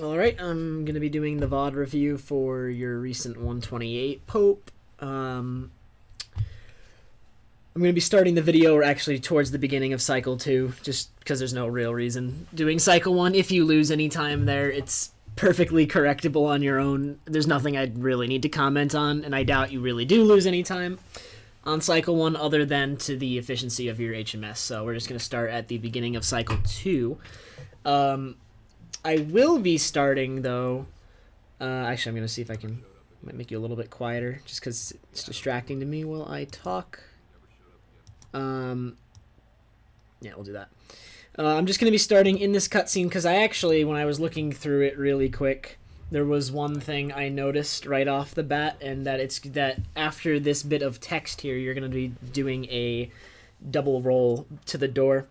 Alright, I'm going to be doing the VoD review for your recent 128 Pope. I'm going to be starting the video actually towards the beginning of Cycle 2, just because there's no real reason doing Cycle 1. If you lose any time there, it's perfectly correctable on your own. There's nothing I'd really need to comment on, and I doubt you really do lose any time on Cycle 1 other than to the efficiency of your HMS. So we're just going to start at the beginning of Cycle 2. I will be starting, though. Actually, I'm going to see if I can might make you a little bit quieter, just because it's distracting to me while I talk. Yeah, we'll do that. I'm just going to be starting in this cutscene, because I actually, when I was looking through it really quick, there was one thing I noticed right off the bat, and that after this bit of text here, you're going to be doing a double roll to the door.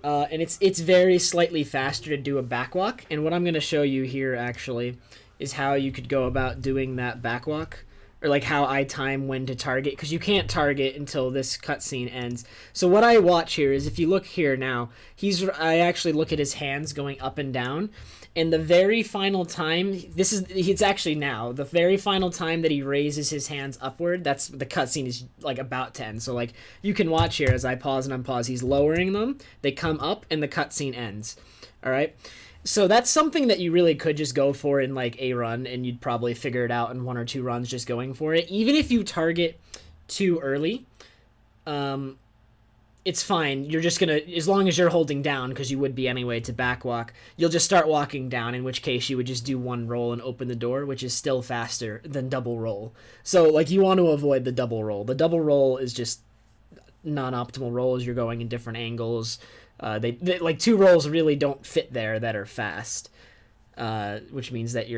And it's very slightly faster to do a backwalk, and what I'm going to show you here actually is how you could go about doing that backwalk, or like how I time when to target, because you can't target until this cutscene ends. So what I watch here is, if you look here now, I actually look at his hands going up and down, and the very final time, it's actually now, the very final time that he raises his hands upward, that's the cutscene is like about to end. So like you can watch here as I pause and unpause, he's lowering them, they come up, and the cutscene ends. All right. So that's something that you really could just go for in like a run, and you'd probably figure it out in 1 or 2 runs just going for it. Even if you target too early, it's fine. You're just gonna, as long as you're holding down, because you would be anyway to backwalk, you'll just start walking down, in which case you would just do 1 roll and open the door, which is still faster than double roll. So like you want to avoid the double roll. The double roll is just non-optimal rolls. You're going in different angles. They like 2 rolls really don't fit there that are fast, which means that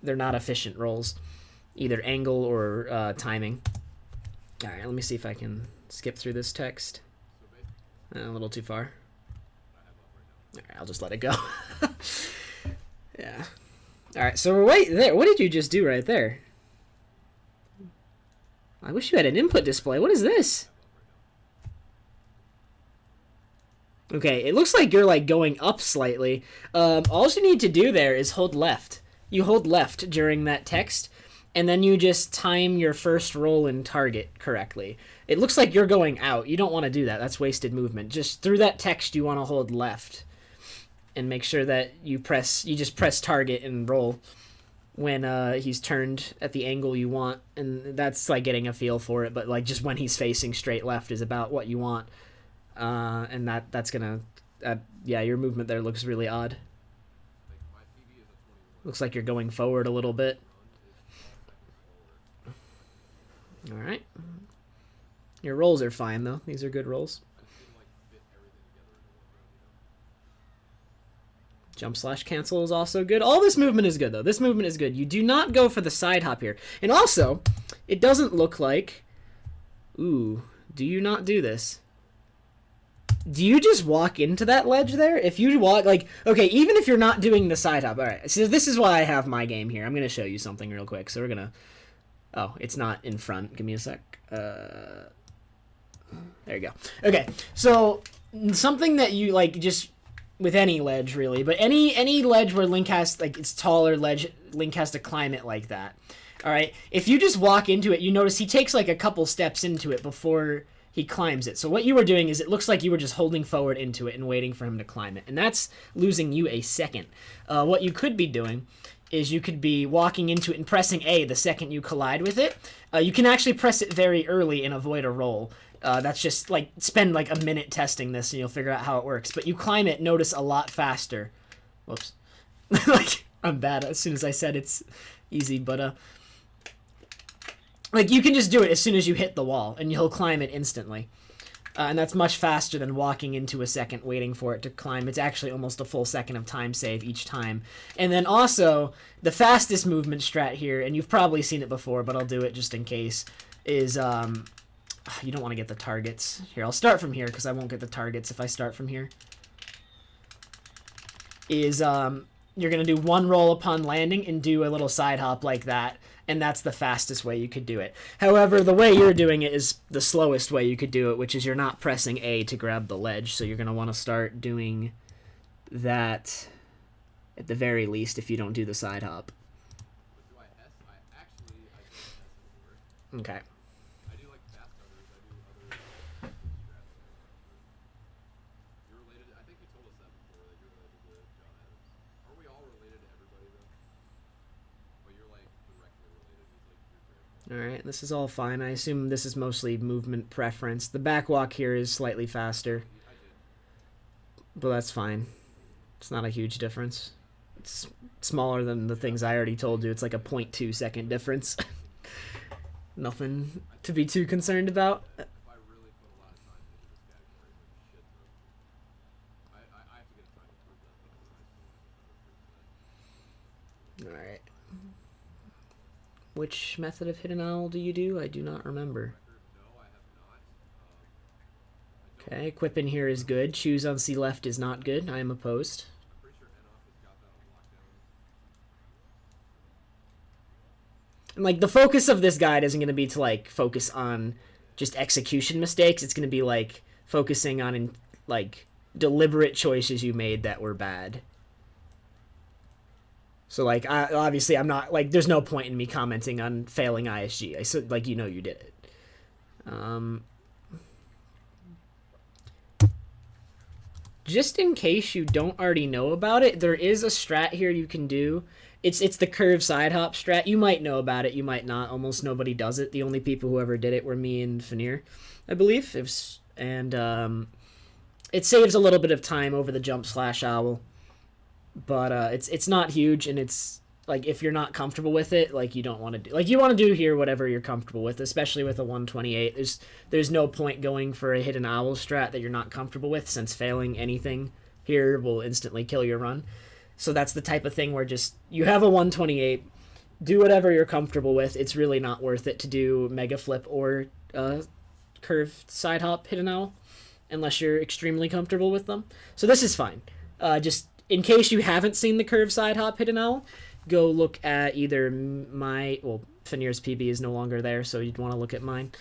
they're not efficient rolls, either angle or timing. All right, let me see if I can skip through this text. A little too far. All right, I'll just let it go. Yeah. All right, so we're right there. What did you just do right there? I wish you had an input display. What is this? Okay, it looks like you're like going up slightly. All you need to do there is hold left. You hold left during that text, and then you just time your first roll and target correctly. It looks like you're going out. You don't want to do that. That's wasted movement. Just through that text, you want to hold left and make sure that you just press target and roll when he's turned at the angle you want. And that's like getting a feel for it, but like just when he's facing straight left is about what you want. And that's gonna, yeah, your movement there looks really odd. Looks like you're going forward a little bit. All right. Your rolls are fine though. These are good rolls. Jump/cancel is also good. All this movement is good though. This movement is good. You do not go for the side hop here. And also, it doesn't look like, ooh, do you not do this? Do you just walk into that ledge there? If you walk, like, okay, even if you're not doing the side hop, all right, so this is why I have my game here. I'm going to show you something real quick. So we're going to, oh, it's not in front. Give me a sec. There you go. Okay, so something that you, like, just with any ledge, really, but any ledge where Link has, like, it's taller ledge, Link has to climb it like that. All right, if you just walk into it, you notice he takes, like, a couple steps into it before he climbs it. So what you were doing is, it looks like you were just holding forward into it and waiting for him to climb it, and that's losing you a second. What you could be doing is you could be walking into it and pressing A the second you collide with it. You can actually press it very early and avoid a roll. That's just like, spend like a minute testing this and you'll figure out how it works. But you climb it, notice, a lot faster. Whoops. Like, I'm bad as soon as I said it's easy, but like, you can just do it as soon as you hit the wall, and you'll climb it instantly. And that's much faster than walking into a second, waiting for it to climb. It's actually almost a full second of time save each time. And then also, the fastest movement strat here, and you've probably seen it before, but I'll do it just in case, is, you don't want to get the targets. Here, I'll start from here, because I won't get the targets if I start from here. Is, you're going to do 1 roll upon landing and do a little side hop like that. And that's the fastest way you could do it. However, the way you're doing it is the slowest way you could do it, which is you're not pressing A to grab the ledge. So you're going to want to start doing that at the very least, if you don't do the side hop. Okay. Alright, this is all fine. I assume this is mostly movement preference. The backwalk here is slightly faster, but that's fine. It's not a huge difference. It's smaller than the things I already told you. It's like a 0.2 second difference. Nothing to be too concerned about. Alright. Which method of hidden owl do you do? I do not remember. Okay, equip in here is good. Choose on C left is not good. I am opposed. And like the focus of this guide isn't going to be to like focus on just execution mistakes. It's going to be like focusing on like deliberate choices you made that were bad. So like obviously I'm not like there's no point in me commenting on failing ISG. I said like you know you did it. Just in case you don't already know about it, there is a strat here you can do. It's the curve side hop strat. You might know about it, you might not. Almost nobody does it. The only people who ever did it were me and Fanir, I believe. It saves a little bit of time over the jump slash owl. But it's not huge, and it's like if you're not comfortable with it, like you don't want to do like you want to do here whatever you're comfortable with, especially with a 128. There's no point going for a hidden owl strat that you're not comfortable with, since failing anything here will instantly kill your run. So that's the type of thing where just you have a 128, do whatever you're comfortable with. It's really not worth it to do mega flip or curve side hop hidden owl unless you're extremely comfortable with them. So this is fine. Just in case you haven't seen the curve side hop hidden owl, go look at either Fanir's PB is no longer there, so you'd want to look at mine.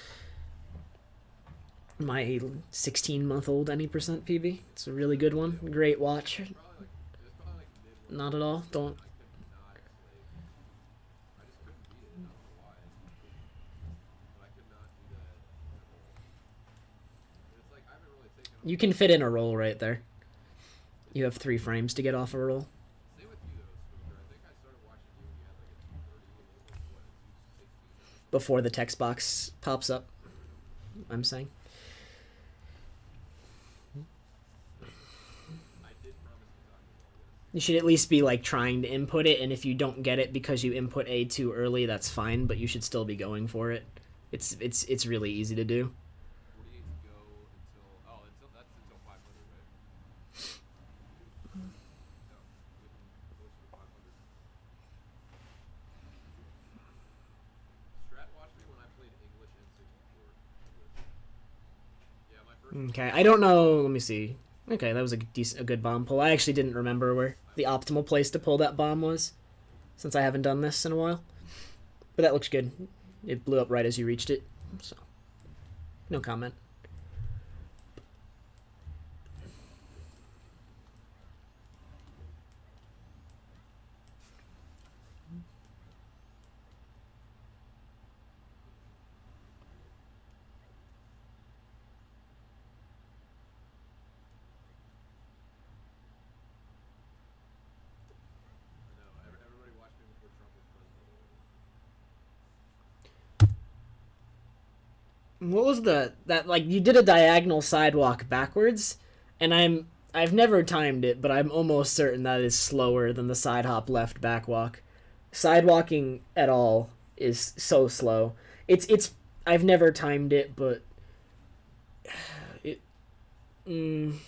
My 16-month-old any percent PB. It's a really good one. Great watch. Not at all. Don't. You can fit in a roll right there. You have 3 frames to get off a roll. Before the text box pops up, I'm saying. You should at least be like trying to input it, and if you don't get it because you input A too early, that's fine, but you should still be going for it. It's really easy to do. Okay, I don't know. Let me see. Okay, that was a good bomb pull. I actually didn't remember where the optimal place to pull that bomb was, since I haven't done this in a while. But that looks good. It blew up right as you reached it, so no comment. What was that like you did a diagonal sidewalk backwards, and I've never timed it, but I'm almost certain that is slower than the side hop left backwalk. Sidewalking at all is so slow. It's I've never timed it, but I'm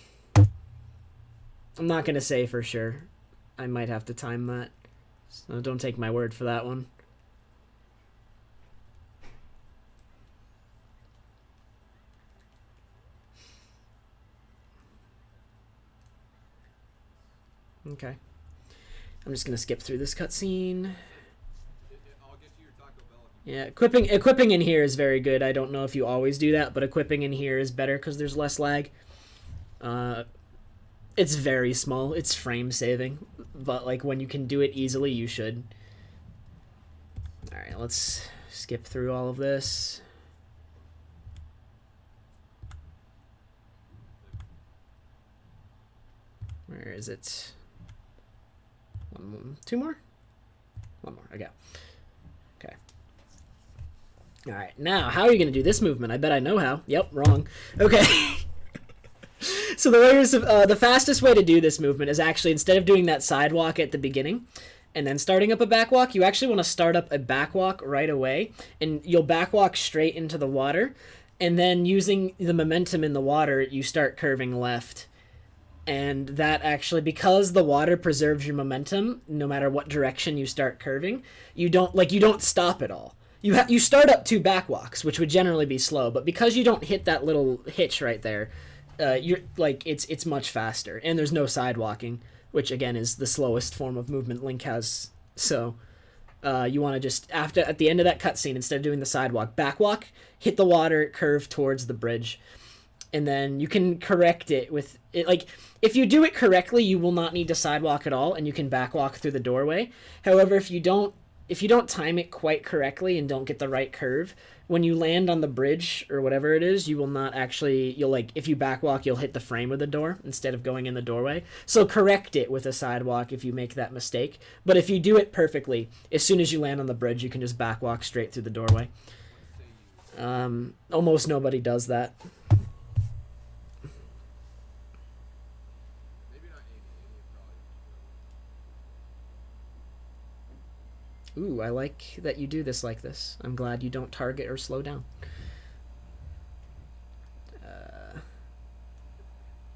not gonna say for sure. I might have to time that, so don't take my word for that one. Okay. I'm just gonna skip through this cutscene. Yeah, equipping in here is very good. I don't know if you always do that, but equipping in here is better because there's less lag. It's very small. It's frame saving. but like when you can do it easily, you should. All right, let's skip through all of this. Where is it? Two more? One more. Okay. Okay. All right. Now, how are you going to do this movement? I bet I know how. Yep, wrong. Okay. So the fastest way to do this movement is actually, instead of doing that sidewalk at the beginning and then starting up a backwalk, you actually want to start up a backwalk right away, and you'll backwalk straight into the water, and then using the momentum in the water, you start curving left. And that actually, because the water preserves your momentum, no matter what direction you start curving, you don't stop at all. You start up two backwalks, which would generally be slow, but because you don't hit that little hitch right there, you're like it's much faster, and there's no sidewalking, which again is the slowest form of movement Link has. So you want to just at the end of that cutscene, instead of doing the sidewalk, backwalk, hit the water, curve towards the bridge. And then you can correct it with it. Like, if you do it correctly, you will not need to sidewalk at all, and you can backwalk through the doorway. However, if you don't time it quite correctly and don't get the right curve, when you land on the bridge or whatever it is, you will not actually. If you backwalk, you'll hit the frame of the door instead of going in the doorway. So correct it with a sidewalk if you make that mistake. But if you do it perfectly, as soon as you land on the bridge, you can just backwalk straight through the doorway. Almost nobody does that. Ooh, I like that you do this like this. I'm glad you don't target or slow down.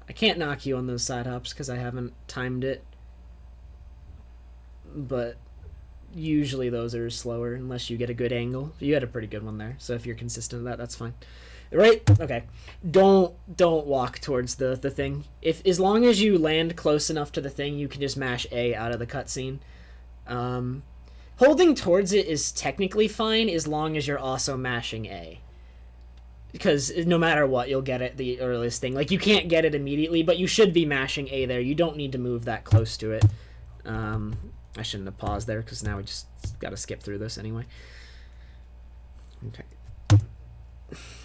I can't knock you on those side hops because I haven't timed it. But usually those are slower unless you get a good angle. You had a pretty good one there, so if you're consistent with that, that's fine. Right? Okay. Don't walk towards the thing. As long as you land close enough to the thing, you can just mash A out of the cutscene. Holding towards it is technically fine as long as you're also mashing A. Because no matter what, you'll get it the earliest thing. Like, you can't get it immediately, but you should be mashing A there. You don't need to move that close to it. I shouldn't have paused there, because now we just got to skip through this anyway. Okay.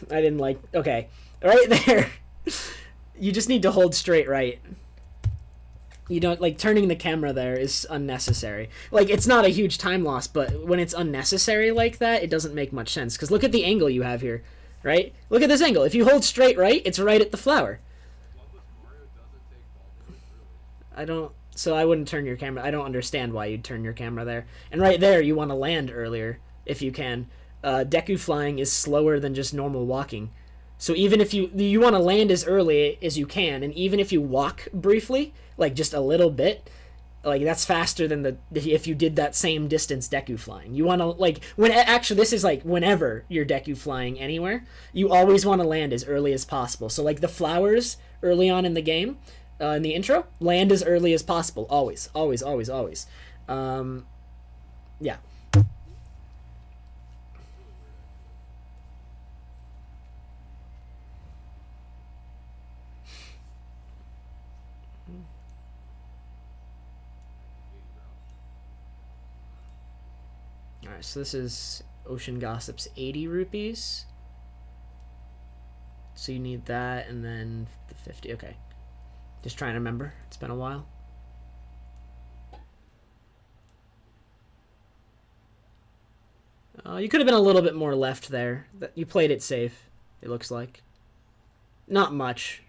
I didn't like... Okay. Right there. You just need to hold straight right. You don't, like, turning the camera there is unnecessary. Like, it's not a huge time loss, but when it's unnecessary like that, it doesn't make much sense. Because look at the angle you have here, right? Look at this angle. If you hold straight right, it's right at the flower. So I wouldn't turn your camera. I don't understand why you'd turn your camera there. And right there, you want to land earlier, if you can. Deku flying is slower than just normal walking. So even if you want to land as early as you can, and even if you walk briefly, like just a little bit, like that's faster than if you did that same distance Deku flying. You want to, like, this is like whenever you're Deku flying anywhere, you always want to land as early as possible. So like the flowers early on in the game, in the intro, land as early as possible. Always, always, always, always. Yeah. Alright, so this is Ocean Gossip's 80 rupees. So you need that, and then the 50. Okay. Just trying to remember. It's been a while. You could have been a little bit more left there. You played it safe, it looks like. Not much.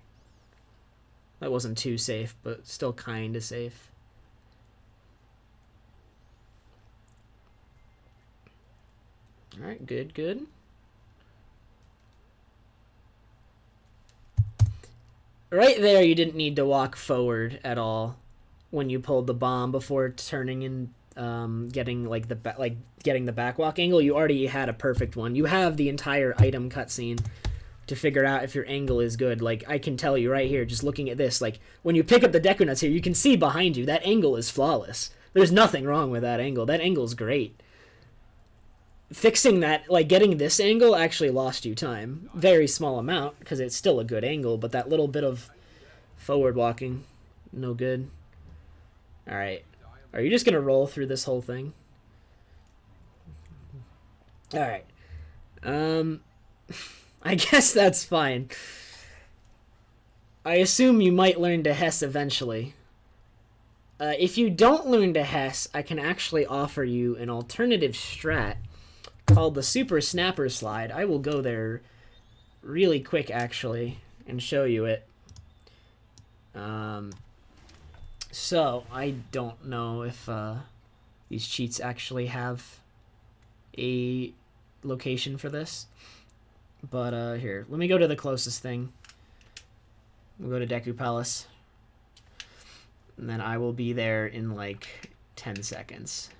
That wasn't too safe, but still kind of safe. Alright, good, good. Right there, you didn't need to walk forward at all when you pulled the bomb before turning and getting like getting the backwalk angle. You already had a perfect one. You have the entire item cutscene to figure out if your angle is good. Like, I can tell you right here, just looking at this, like when you pick up the deku nuts here, you can see behind you that angle is flawless. There's nothing wrong with that angle. That angle's great. Fixing that, like getting this angle, actually lost you time. Very small amount, because it's still a good angle, but that little bit of forward walking, no good. Alright, Are you just gonna roll through this whole thing? All right. I guess that's fine. I assume you might learn to Hess eventually. If you don't learn to Hess, I can actually offer you an alternative strat called the Super Snapper Slide. I will go there really quick, actually, and show you it. So, I don't know if these cheats actually have a location for this. But here, let me go to the closest thing. We'll go to Deku Palace. And then I will be there in like 10 seconds.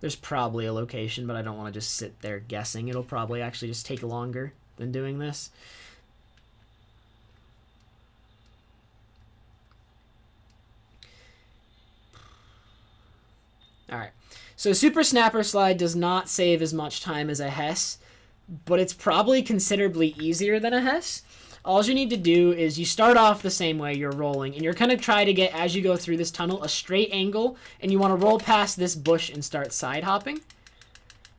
There's probably a location, but I don't want to just sit there guessing. It'll probably actually just take longer than doing this. Alright, so Super Snapper Slide does not save as much time as a Hess, but it's probably considerably easier than a Hess. All you need to do is you start off the same way you're rolling, and you're going to try to get, as you go through this tunnel, a straight angle, and you want to roll past this bush and start side hopping.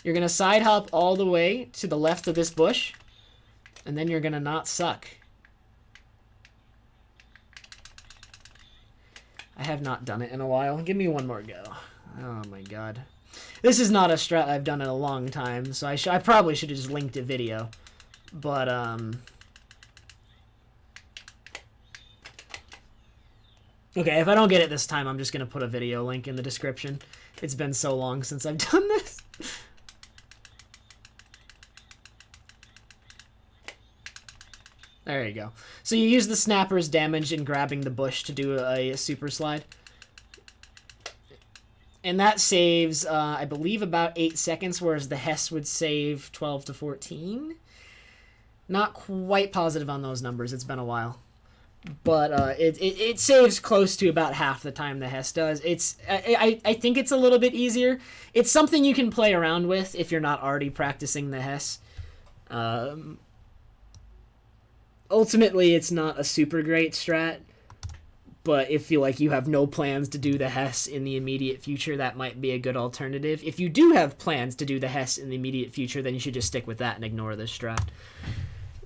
You're going to side hop all the way to the left of this bush, and then you're going to not suck. I have not done it in a while. Give me one more go. Oh my god. This is not a strat I've done in a long time, so I probably should have just linked a video. But, okay, if I don't get it this time, I'm just going to put a video link in the description. It's been so long since I've done this. There you go. So you use the snapper's damage in grabbing the bush to do a super slide. And that saves, I believe, about 8 seconds, whereas the Hess would save 12 to 14. Not quite positive on those numbers. It's been a while. But it saves close to about half the time the Hess does. I think it's a little bit easier. It's something you can play around with if you're not already practicing the Hess. Ultimately, it's not a super great strat. But if you have no plans to do the Hess in the immediate future, that might be a good alternative. If you do have plans to do the Hess in the immediate future, then you should just stick with that and ignore this strat.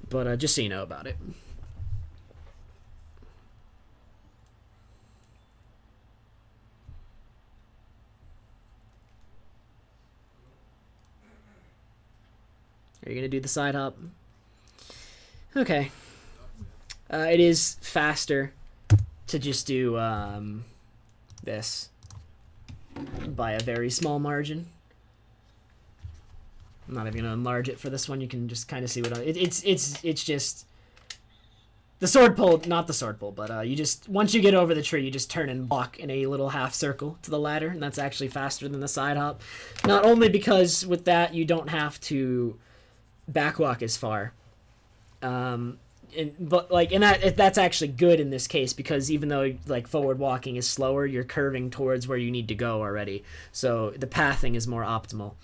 But just so you know about it. Are you going to do the side hop? Okay. It is faster to just do this by a very small margin. I'm not even going to enlarge it for this one. You can just kind of see what it's just the sword pull, not the sword pull, but you just, once you get over the tree, you just turn and walk in a little half circle to the ladder, and that's actually faster than the side hop. Not only because with that you don't have to backwalk as far, but that's actually good in this case, because even though like forward walking is slower, you're curving towards where you need to go already, so the pathing is more optimal.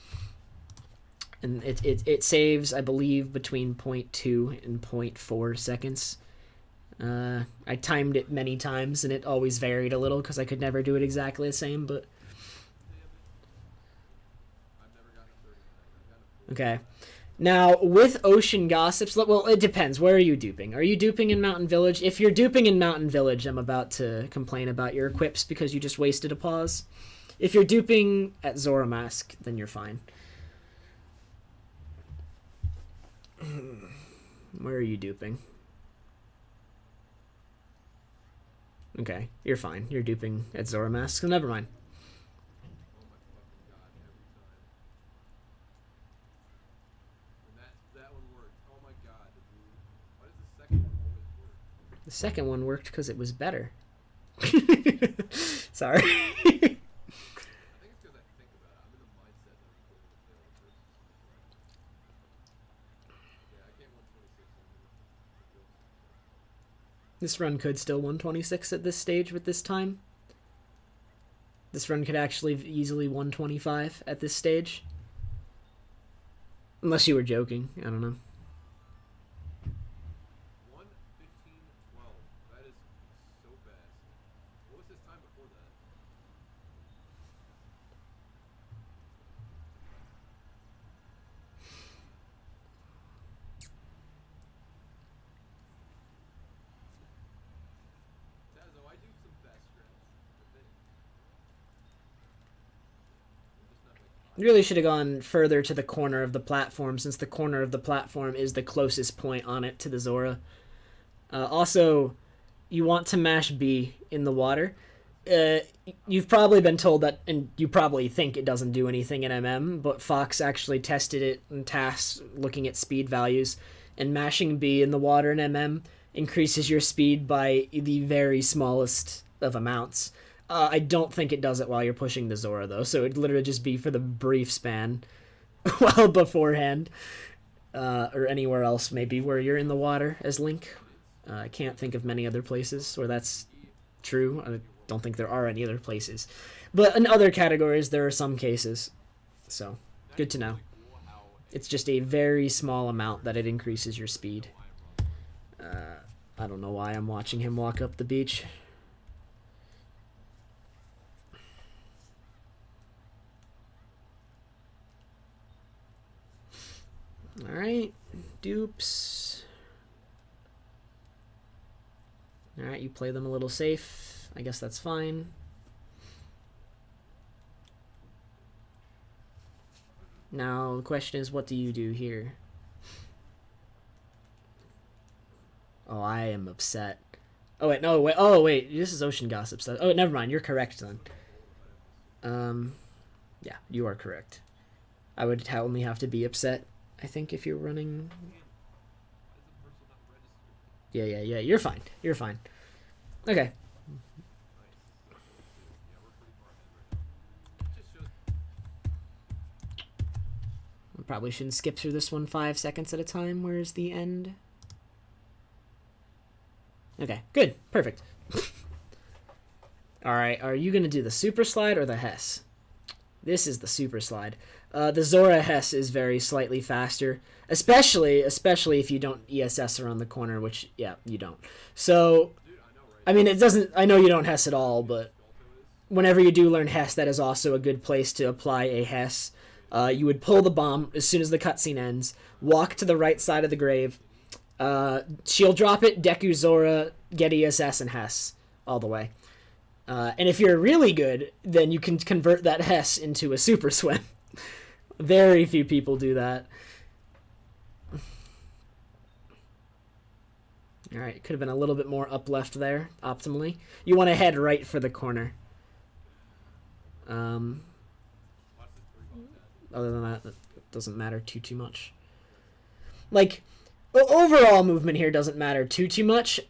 And it saves, I believe, between 0.2 and 0.4 seconds. I timed it many times and it always varied a little because I could never do it exactly the same, but okay. Now, with Ocean Gossips, well, it depends. Where are you duping? Are you duping in Mountain Village? If you're duping in Mountain Village, I'm about to complain about your equips because you just wasted a pause. If you're duping at Zoramask, then you're fine. Where are you duping? Okay, you're fine. You're duping at Zoramask, so never mind. The second one worked because it was better. Sorry. This run could still 126 at this stage with this time. This run could actually easily 125 at this stage. Unless you were joking. I don't know. Really should have gone further to the corner of the platform, since the corner of the platform is the closest point on it to the Zora. Also, you want to mash B in the water. You've probably been told that, and you probably think it doesn't do anything in MM, but Fox actually tested it in tasks looking at speed values, and mashing B in the water in MM increases your speed by the very smallest of amounts. I don't think it does it while you're pushing the Zora, though, so it'd literally just be for the brief span while beforehand, or anywhere else maybe where you're in the water as Link. I can't think of many other places where that's true. I don't think there are any other places. But in other categories, there are some cases. So, good to know. It's just a very small amount that it increases your speed. I don't know why I'm watching him walk up the beach. Alright, dupes. Alright, you play them a little safe. I guess that's fine. Now, the question is, what do you do here? Oh, I am upset. Oh, wait, no, wait. Oh, wait, this is Ocean Gossip stuff. Oh, never mind, you're correct then. Yeah, you are correct. I would only have to be upset, I think, if you're running... Yeah, you're fine. You're fine. Okay. I probably shouldn't skip through this one 5 seconds at a time. Where's the end? Okay, good. Perfect. Alright, are you going to do the super slide or the Hess? This is the super slide. The Zora Hess is very slightly faster, especially if you don't ESS around the corner, which, yeah, you don't. So, I mean, it doesn't... I know you don't Hess at all, but whenever you do learn Hess, that is also a good place to apply a Hess. You would pull the bomb as soon as the cutscene ends, walk to the right side of the grave, shield drop it, Deku Zora, get ESS, and Hess all the way. And if you're really good, then you can convert that Hess into a super swim. Very few people do that. Alright, could have been a little bit more up left there, optimally. You want to head right for the corner. Other than that, it doesn't matter too much. Like, overall movement here doesn't matter too much,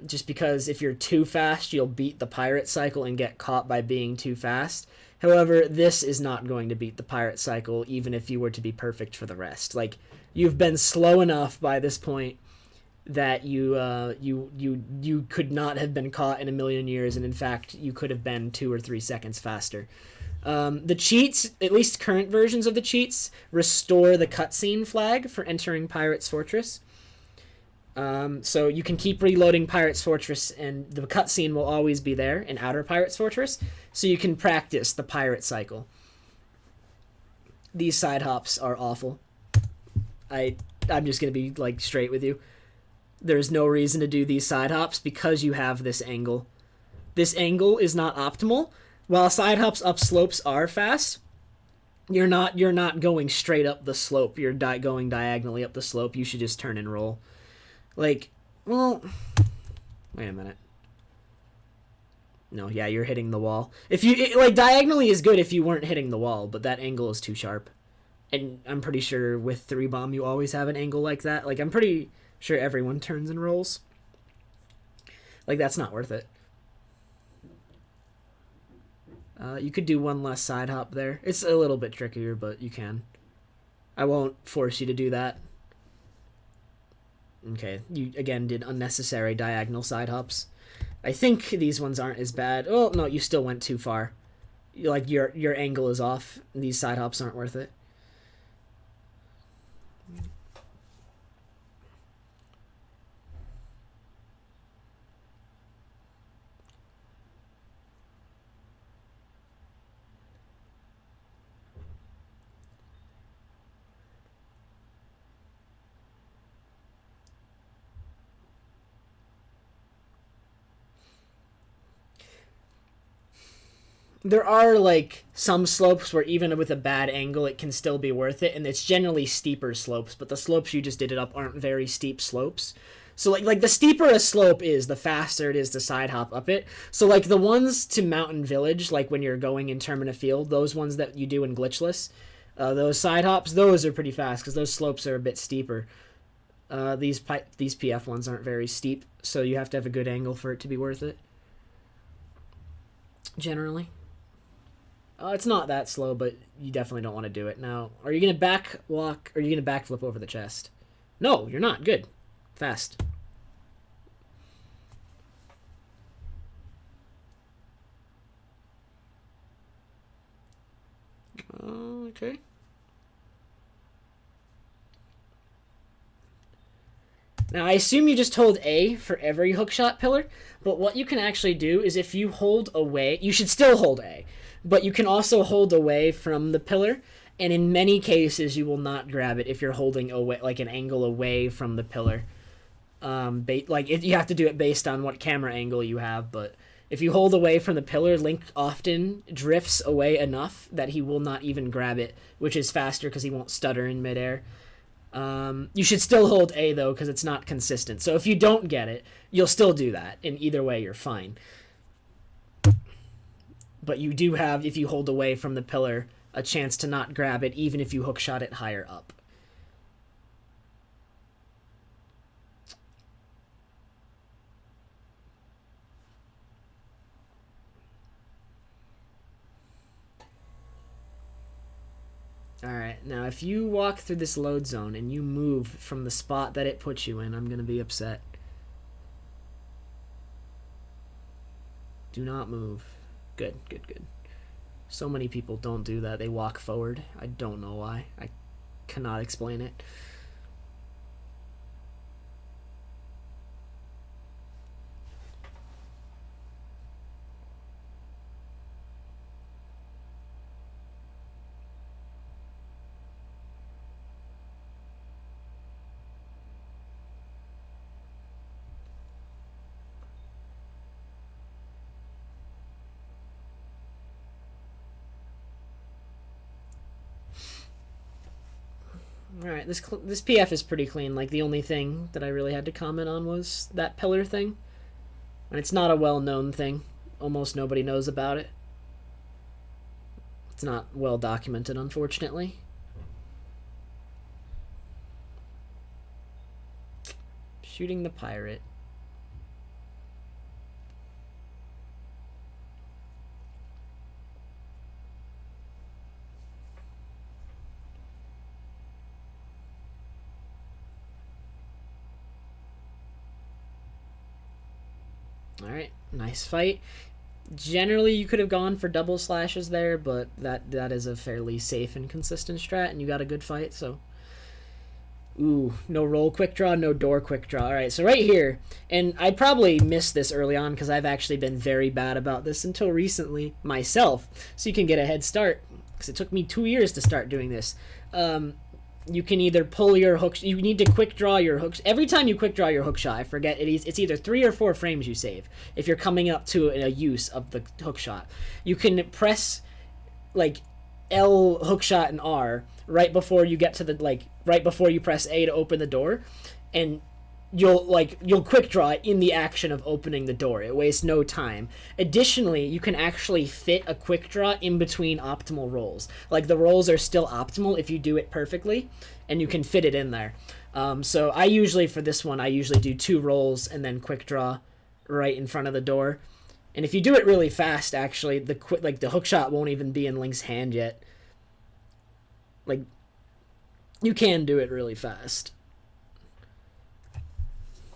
just because if you're too fast, you'll beat the pirate cycle and get caught by being too fast. However, this is not going to beat the pirate cycle, even if you were to be perfect for the rest. Like, you've been slow enough by this point that you could not have been caught in a million years, and in fact, you could have been 2 or 3 seconds faster. The cheats, at least current versions of the cheats, restore the cutscene flag for entering Pirate's Fortress. So you can keep reloading Pirate's Fortress, and the cutscene will always be there in Outer Pirate's Fortress, so you can practice the pirate cycle. These side hops are awful. I'm just going to be, like, straight with you. There's no reason to do these side hops because you have this angle. This angle is not optimal. While side hops up slopes are fast, you're not going straight up the slope. You're going diagonally up the slope. You should just turn and roll. Like, well, wait a minute. No, yeah, you're hitting the wall. If you, like, diagonally is good if you weren't hitting the wall, but that angle is too sharp. And I'm pretty sure with 3 bomb you always have an angle like that. Like, I'm pretty sure everyone turns and rolls. Like, that's not worth it. You could do one less side hop there. It's a little bit trickier, but you can. I won't force you to do that. Okay, you again did unnecessary diagonal side hops. I think these ones aren't as bad. Oh, no, you still went too far. Like, your angle is off. These side hops aren't worth it. there are like some slopes where even with a bad angle it can still be worth it, and it's generally steeper slopes, but the slopes you just did it up aren't very steep slopes. So like the steeper a slope is, the faster it is to side hop up it. So like the ones to Mountain Village, like when you're going in Termina Field, those ones that you do in Glitchless, those side hops, those are pretty fast because those slopes are a bit steeper. These PF ones aren't very steep, so you have to have a good angle for it to be worth it. Generally. It's not that slow, but you definitely don't want to do it. Now, are you going to back walk, or are you going to backflip over the chest? No, you're not. Good. Fast. Okay. Now, I assume you just hold A for every hookshot pillar, but what you can actually do is if you hold away, you should still hold A, but you can also hold away from the pillar, and in many cases you will not grab it if you're holding away, like an angle away from the pillar. You have to do it based on what camera angle you have, but if you hold away from the pillar, Link often drifts away enough that he will not even grab it, which is faster because he won't stutter in midair. You should still hold A, though, because it's not consistent. So if you don't get it, you'll still do that, and either way, you're fine. But you do have, if you hold away from the pillar, a chance to not grab it, even if you hookshot it higher up. Alright, now if you walk through this load zone and you move from the spot that it puts you in, I'm going to be upset. Do not move. Good, good, good. So many people don't do that. They walk forward. I don't know why. I cannot explain it. Alright, this PF is pretty clean. Like, the only thing that I really had to comment on was that pillar thing. And it's not a well-known thing. Almost nobody knows about it. It's not well documented, unfortunately. Shooting the pirate. Alright, nice fight. Generally, you could have gone for double slashes there, but that is a fairly safe and consistent strat, and you got a good fight, so... Ooh, no roll quick draw, no door quick draw. Alright, so right here, and I probably missed this early on because I've actually been very bad about this until recently myself, so you can get a head start, because it took me 2 years to start doing this. You can either pull your hooks. You need to quick draw your hooks. Every time you quick draw your hook shot, I forget, it's either 3 or 4 frames you save if you're coming up to a use of the hook shot. You can press like L hook shot and R right before you get to the right before you press A to open the door, and you'll quick draw in the action of opening the door. It wastes no time. Additionally, you can actually fit a quick draw in between optimal rolls. Like, the rolls are still optimal if you do it perfectly, and you can fit it in there. So I usually, for this one, I usually do 2 rolls and then quick draw right in front of the door. And if you do it really fast, actually, the hook shot won't even be in Link's hand yet. Like, you can do it really fast.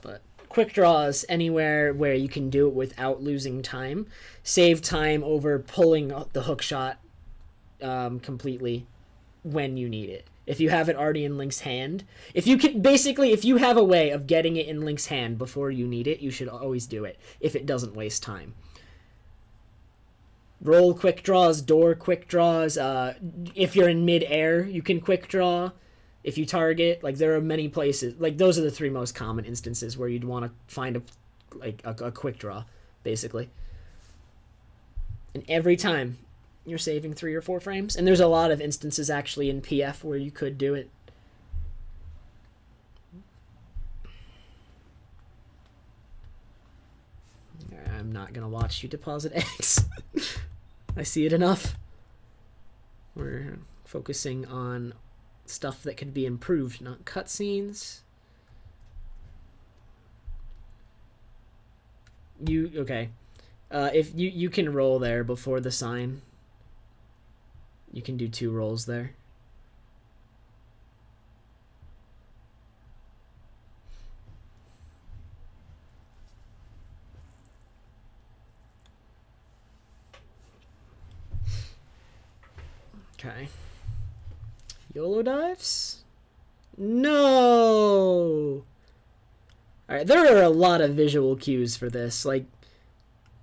But quick draws anywhere where you can do it without losing time. Save time over pulling the hook shot completely when you need it. If you have it already in Link's hand, if you have a way of getting it in Link's hand before you need it, you should always do it if it doesn't waste time. Roll quick draws, door quick draws. If you're in mid-air, you can quick draw. If you target, like, there are many places, like, those are the 3 most common instances where you'd want to find a quick draw, basically. And every time you're saving 3 or 4 frames. And there's a lot of instances actually in PF where you could do it. I'm not going to watch you deposit eggs. I see it enough. We're focusing on stuff that could be improved, not cutscenes. Okay. If you can roll there before the sign. You can do 2 rolls there. Okay. YOLO dives? No! Alright, there are a lot of visual cues for this. Like,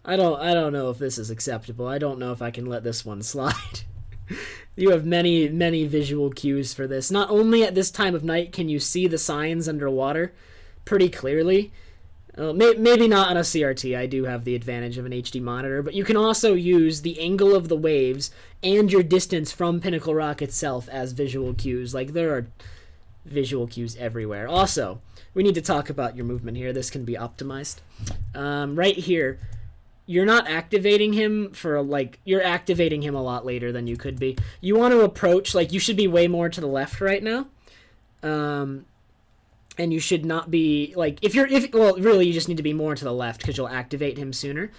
I don't know if this is acceptable. I don't know if I can let this one slide. You have many, many visual cues for this. Not only at this time of night can you see the signs underwater pretty clearly. Maybe not on a CRT. I do have the advantage of an HD monitor, but you can also use the angle of the waves and your distance from Pinnacle Rock itself as visual cues. Like, there are visual cues everywhere. Also, we need to talk about your movement here. This can be optimized. Right here, you're not activating him for, like, you're activating him a lot later than you could be. You want to approach, like, you should be way more to the left right now. And you should not be, like, well, really, you just need to be more to the left because you'll activate him sooner.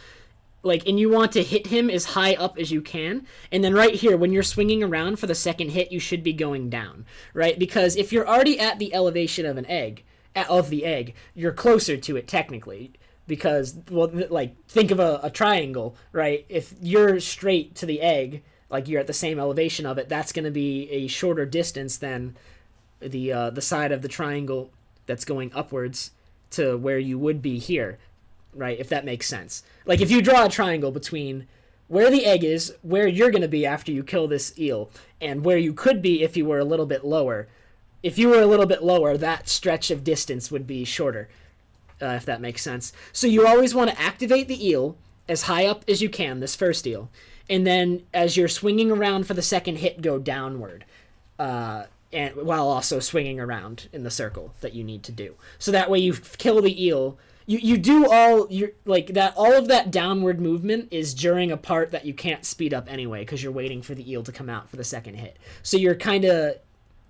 Like, and you want to hit him as high up as you can. And then right here, when you're swinging around for the second hit, you should be going down, right? Because if you're already at the elevation of the egg, you're closer to it technically. Because, well, like, think of a triangle, right? If you're straight to the egg, like you're at the same elevation of it, that's going to be a shorter distance than the side of the triangle that's going upwards to where you would be here, right? If that makes sense. Like, if you draw a triangle between where the egg is, where you're going to be after you kill this eel, and where you could be if you were a little bit lower. If you were a little bit lower, that stretch of distance would be shorter. If that makes sense. So you always want to activate the eel as high up as you can, this first eel, and then as you're swinging around for the second hit, go downward, and while also swinging around in the circle that you need to do. So that way you kill the eel. You do all your, like, that. All of that downward movement is during a part that you can't speed up anyway because you're waiting for the eel to come out for the second hit. So you're kind of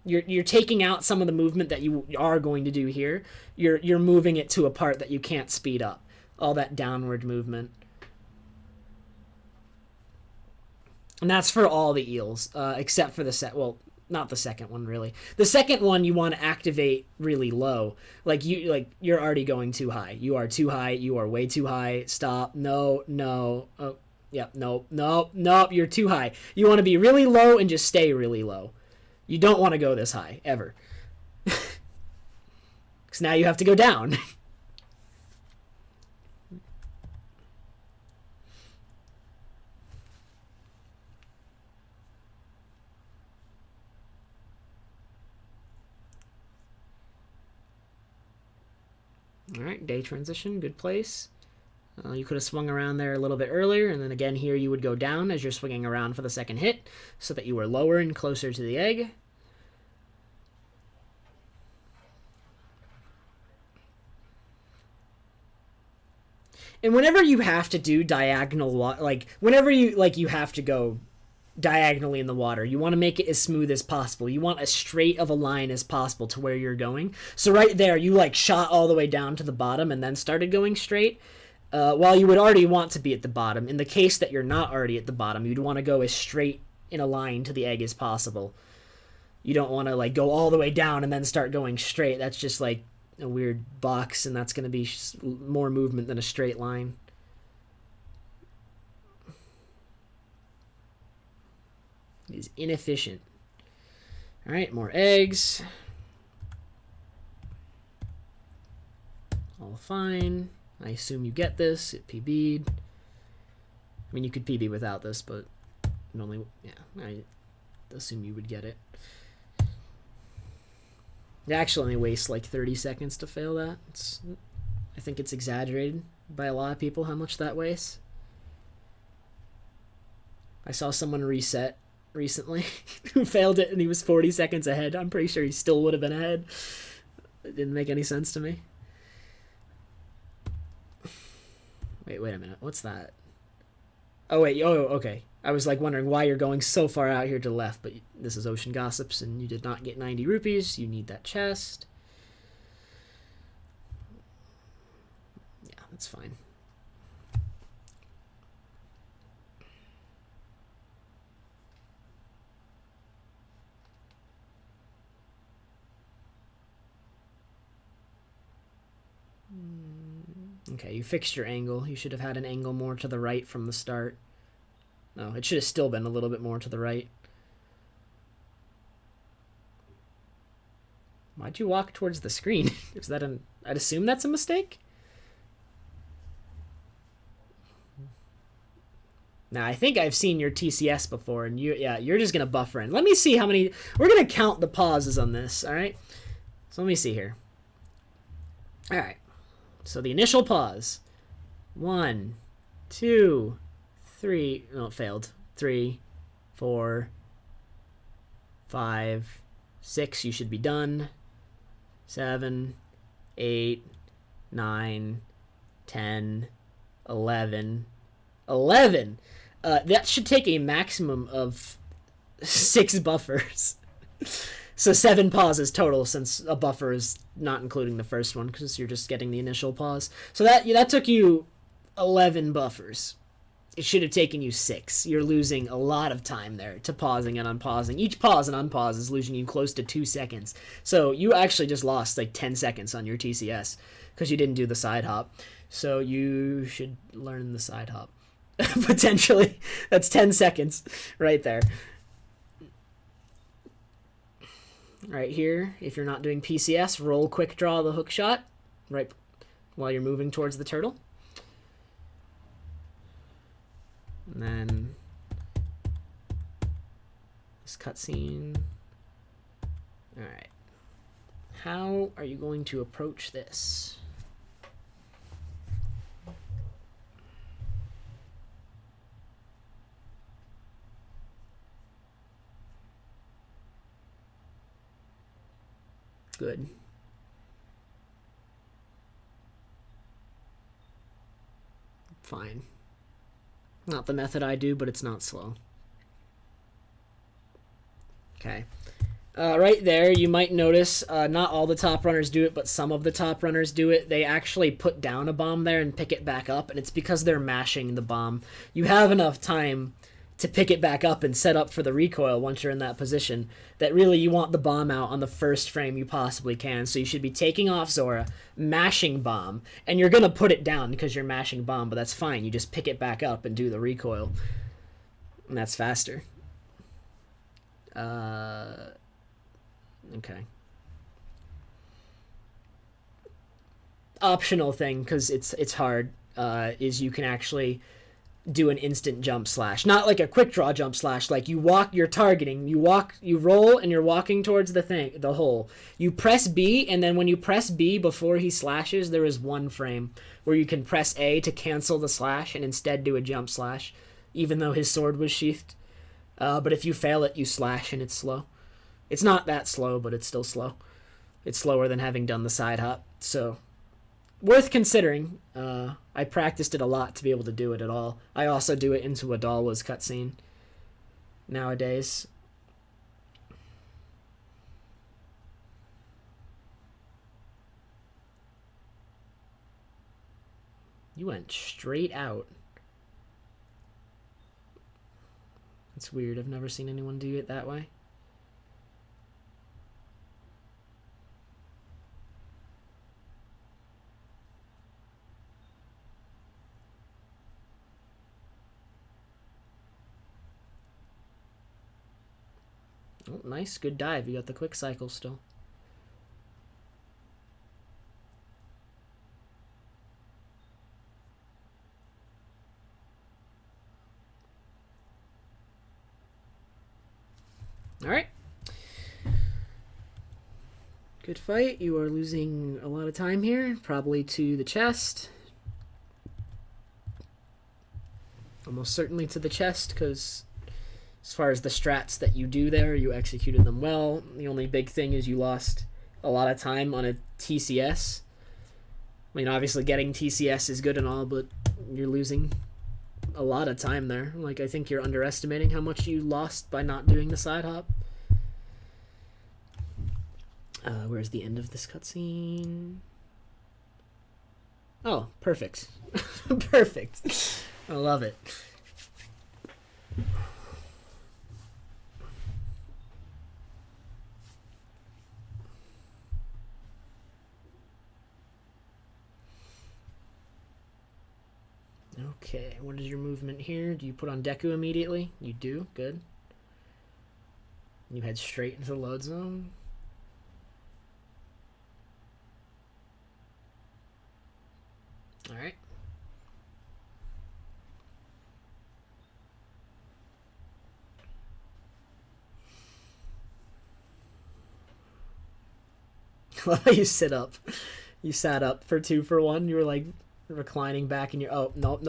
you're taking out some of the movement that you are going to do here. You're moving it to a part that you can't speed up. All that downward movement. And that's for all the eels, except for well, not the second one really. The second one you want to activate really low. Like you're already going too high. You are too high. You are way too high. Stop. No. Oh, yeah. No. You're too high. You want to be really low and just stay really low. You don't want to go this high, ever. Because now you have to go down. Alright, day transition, good place. You could have swung around there a little bit earlier, and then again here you would go down as you're swinging around for the second hit, so that you were lower and closer to the egg. And whenever you have to do diagonal, like, whenever you have to go diagonally in the water, you want to make it as smooth as possible. You want as straight of a line as possible to where you're going. So right there, you, like, shot all the way down to the bottom and then started going straight. While you would already want to be at the bottom. In the case that you're not already at the bottom, you'd want to go as straight in a line to the egg as possible. You don't want to, like, go all the way down and then start going straight. That's just, like, a weird box, and that's going to be more movement than a straight line. It is inefficient. Alright, more eggs. All fine. I assume you get this. It PB'd. I mean, you could PB without this, but normally, yeah, I assume you would get it. It actually only wastes like 30 seconds to fail that. I think it's exaggerated by a lot of people how much that wastes. I saw someone reset recently who failed it and he was 40 seconds ahead. I'm pretty sure he still would have been ahead. It didn't make any sense to me. Wait a minute. What's that? Oh, wait. Oh, okay. I was like wondering why you're going so far out here to the left, but this is Ocean Gossips and you did not get 90 rupees. You need that chest. Yeah, that's fine. Okay, you fixed your angle. You should have had an angle more to the right from the start. No, it should have still been a little bit more to the right. Why'd you walk towards the screen? Is that an... I'd assume that's a mistake? Now, I think I've seen your TCS before, and you're just going to buffer in. Let me see how many... We're going to count the pauses on this, all right? So let me see here. All right. So the initial pause. 1, 2, 3. No, it failed. 3, 4, 5, 6. You should be done. 7, 8, 9, 10, 11. 11. That should take a maximum of 6 buffers. So 7 pauses total, since a buffer is not including the first one, because you're just getting the initial pause. So that took you 11 buffers. It should have taken you 6. You're losing a lot of time there to pausing and unpausing. Each pause and unpause is losing you close to 2 seconds. So you actually just lost like 10 seconds on your TCS because you didn't do the side hop. So you should learn the side hop. Potentially. That's 10 seconds right there. Right here, if you're not doing PCS, roll quick draw the hook shot right while you're moving towards the turtle. And then this cutscene. Alright. How are you going to approach this? Good. Fine. Not the method I do, but it's not slow. Okay. Right there, you might notice not all the top runners do it, but some of the top runners do it. They actually put down a bomb there and pick it back up, and it's because they're mashing the bomb. You have enough time to pick it back up and set up for the recoil once you're in that position, that really you want the bomb out on the first frame you possibly can. So you should be taking off Zora, mashing bomb, and you're going to put it down because you're mashing bomb, but that's fine. You just pick it back up and do the recoil, and that's faster. Okay. Optional thing, because it's hard, is you can actually do an instant jump slash, not like a quick draw jump slash. Like you walk, you're targeting, you roll, and you're walking towards the hole. You press B, and then when you press B before he slashes, there is one frame where you can press A to cancel the slash and instead do a jump slash, even though his sword was sheathed. But if you fail it, you slash and it's slow. It's not that slow, but it's still slow. It's slower than having done the side hop, so worth considering. I practiced it a lot to be able to do it at all. I also do it into a Dalwa's cutscene nowadays. You went straight out. That's weird. I've never seen anyone do it that way. Oh, nice. Good dive. You got the quick cycle still. Alright. Good fight. You are losing a lot of time here. Probably to the chest. Almost certainly to the chest, because As far as the strats that you do there, you executed them well. The only big thing is you lost a lot of time on a TCS. I mean, obviously getting TCS is good and all, but you're losing a lot of time there. Like, I think you're underestimating how much you lost by not doing the side hop. Where's the end of this cutscene? Oh, perfect. Perfect. I love it. Okay, what is your movement here? Do you put on deku immediately? You do, good. You head straight into the load zone. All right. Well, you sit up. You sat up for 2 for 1. You were like reclining back and you're, oh, nope.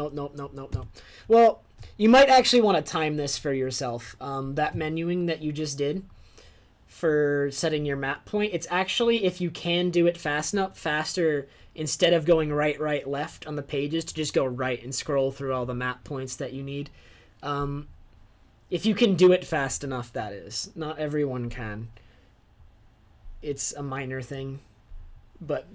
Well, you might actually want to time this for yourself. That menuing that you just did for setting your map point, it's actually, if you can do it fast enough, faster, instead of going right, left on the pages, to just go right and scroll through all the map points that you need. If you can do it fast enough, that is. Not everyone can. It's a minor thing, but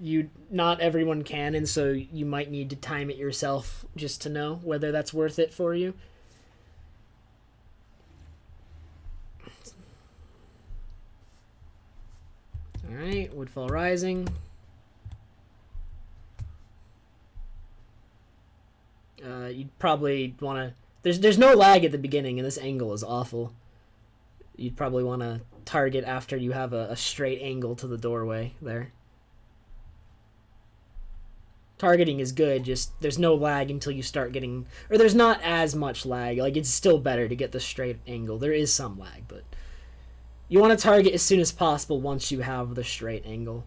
not everyone can, and so you might need to time it yourself just to know whether that's worth it for you. All right, Woodfall Rising. You'd probably want to... There's no lag at the beginning, and this angle is awful. You'd probably want to target after you have a straight angle to the doorway there. Targeting is good, just there's no lag until you start getting... Or there's not as much lag. Like, it's still better to get the straight angle. There is some lag, but... You want to target as soon as possible once you have the straight angle.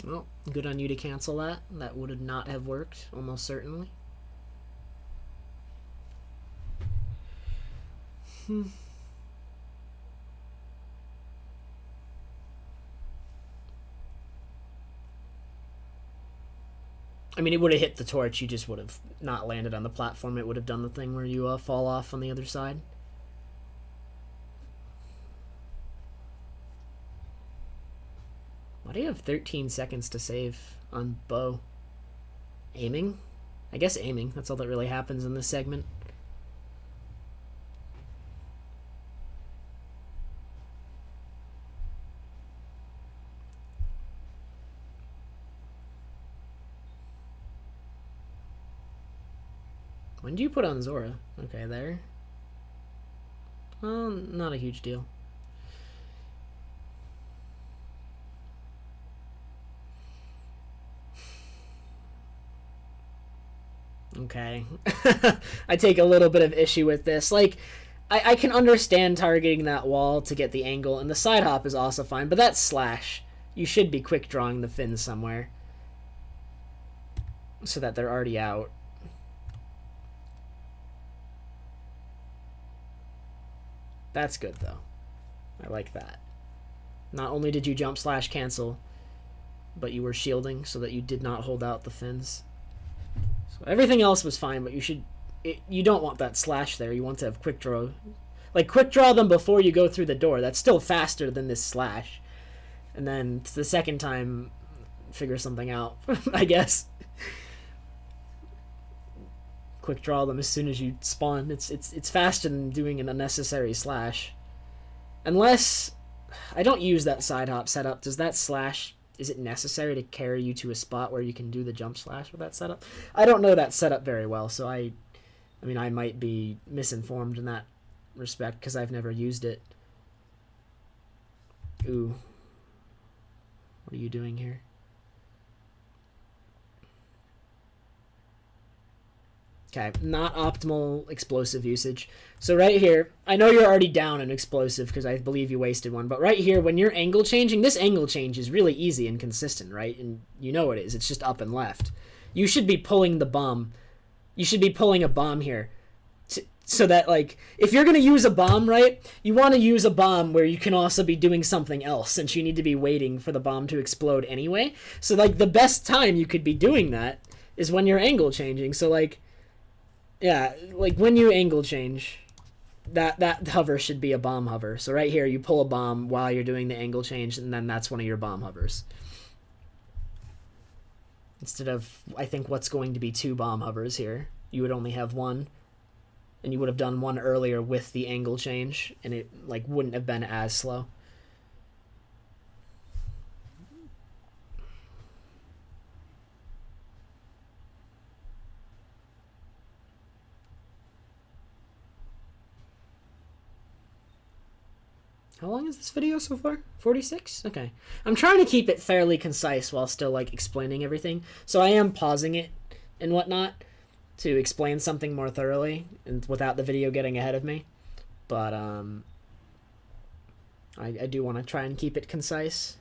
Well, good on you to cancel that. That would not have worked, almost certainly. I mean, it would have hit the torch. You just would have not landed on the platform. It would have done the thing where you fall off on the other side. Why do you have 13 seconds to save on bow? Aiming? I guess aiming. That's all that really happens in this segment. When do you put on Zora? Okay, there. Well, not a huge deal. Okay. I take a little bit of issue with this. Like, I can understand targeting that wall to get the angle, and the side hop is also fine, but that's slash. You should be quick drawing the fins somewhere so that they're already out. That's good, though. I like that. Not only did you jump slash cancel, but you were shielding so that you did not hold out the fins. So everything else was fine, but you don't want that slash there. You want to have quick draw. Like, quick draw them before you go through the door. That's still faster than this slash. And then the second time, figure something out, I guess. Quick draw them as soon as you spawn. It's faster than doing an unnecessary slash. Unless... I don't use that side hop setup. Does that slash... Is it necessary to carry you to a spot where you can do the jump slash with that setup? I don't know that setup very well, so I mean, I might be misinformed in that respect because I've never used it. Ooh. What are you doing here? Okay, not optimal explosive usage. So right here, I know you're already down an explosive because I believe you wasted one, but right here, when you're angle changing, this angle change is really easy and consistent, right? And you know it is. It's just up and left. You should be pulling the bomb. You should be pulling a bomb here. So that, like, if you're going to use a bomb, right, you want to use a bomb where you can also be doing something else, since you need to be waiting for the bomb to explode anyway. So, like, the best time you could be doing that is when you're angle changing. So, like, yeah, like, when you angle change, that hover should be a bomb hover. So right here, you pull a bomb while you're doing the angle change, and then that's one of your bomb hovers. Instead of, I think, what's going to be 2 bomb hovers here, you would only have 1. And you would have done 1 earlier with the angle change, and it like wouldn't have been as slow. How long is this video so far? 46? Okay. I'm trying to keep it fairly concise while still like explaining everything. So I am pausing it and whatnot to explain something more thoroughly and without the video getting ahead of me. But I do want to try and keep it concise.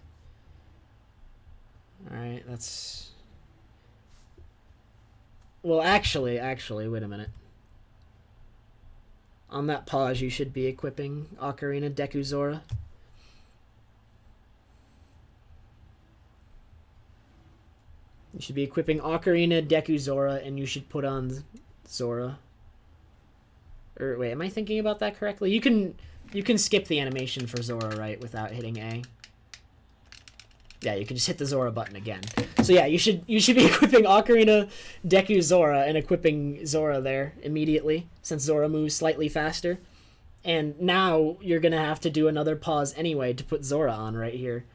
Alright, that's... Well, actually, wait a minute. On that pause, you should be equipping Ocarina Deku Zora. You should be equipping Ocarina, Deku, Zora, and you should put on Zora. Or wait, am I thinking about that correctly? You can skip the animation for Zora, right, without hitting A. Yeah, you can just hit the Zora button again. So yeah, you should be equipping Ocarina, Deku, Zora, and equipping Zora there immediately, since Zora moves slightly faster. And now you're gonna have to do another pause anyway to put Zora on right here,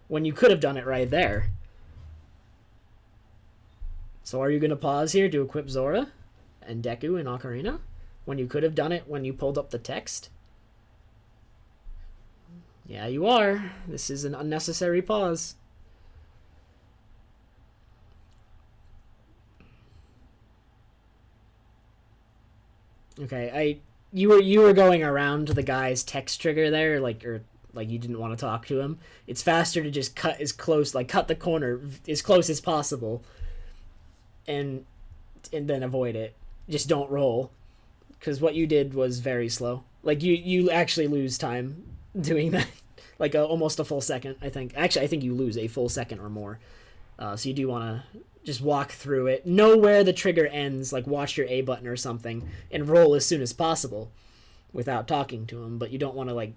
when you could have done it right there. So are you going to pause here to equip Zora and Deku and Ocarina when you could have done it when you pulled up the text? Yeah, you are. This is an unnecessary pause. Okay, you were going around the guy's text trigger there, like you didn't want to talk to him. It's faster to just cut the corner as close as possible. And then avoid it. Just don't roll, because what you did was very slow. Like you actually lose time doing that, like almost a full second. I think you lose a full second or more. So you do want to just walk through it, know where the trigger ends, like watch your A button or something, and roll as soon as possible, without talking to him. But you don't want to like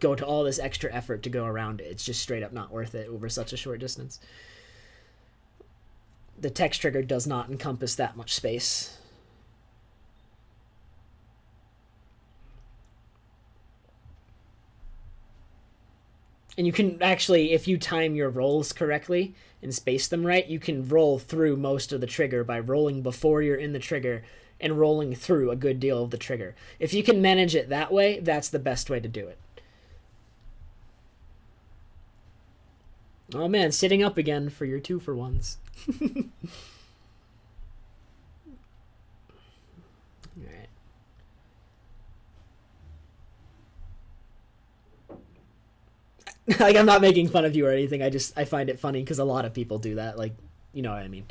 go to all this extra effort to go around it. It's just straight up not worth it over such a short distance. The text trigger does not encompass that much space. And you can actually, if you time your rolls correctly and space them right, you can roll through most of the trigger by rolling before you're in the trigger and rolling through a good deal of the trigger. If you can manage it that way, that's the best way to do it. Oh man, sitting up again for your 2-for-1s. Alright. Like, I'm not making fun of you or anything. I find it funny because a lot of people do that. Like, you know what I mean.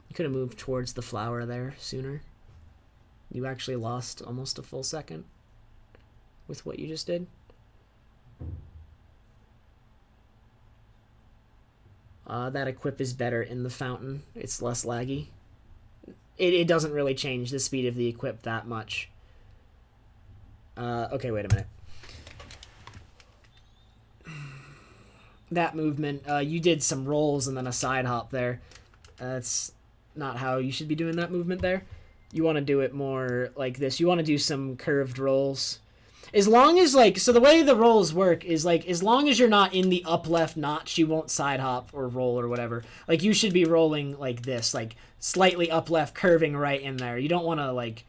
You could have moved towards the flower there sooner. You actually lost almost a full second with what you just did. That equip is better in the fountain. It's less laggy. It doesn't really change the speed of the equip that much. Okay, wait a minute. That movement, you did some rolls and then a side hop there. That's not how you should be doing that movement there. You want to do it more like this. You want to do some curved rolls. As long as, like, so the way the rolls work is, like, as long as you're not in the up left notch, you won't side hop or roll or whatever. Like, you should be rolling like this, like, slightly up left, curving right in there. You don't want to, like,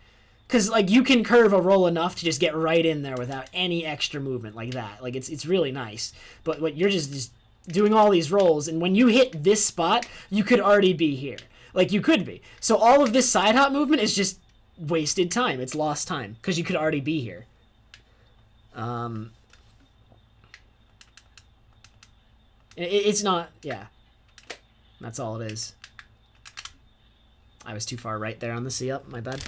because, like, you can curve a roll enough to just get right in there without any extra movement like that. Like, it's really nice. But what you're just doing all these rolls, and when you hit this spot, you could already be here. Like, you could be. So all of this side hop movement is just wasted time. It's lost time because you could already be here. It's not, yeah. That's all it is. I was too far right there on the C up, my bad.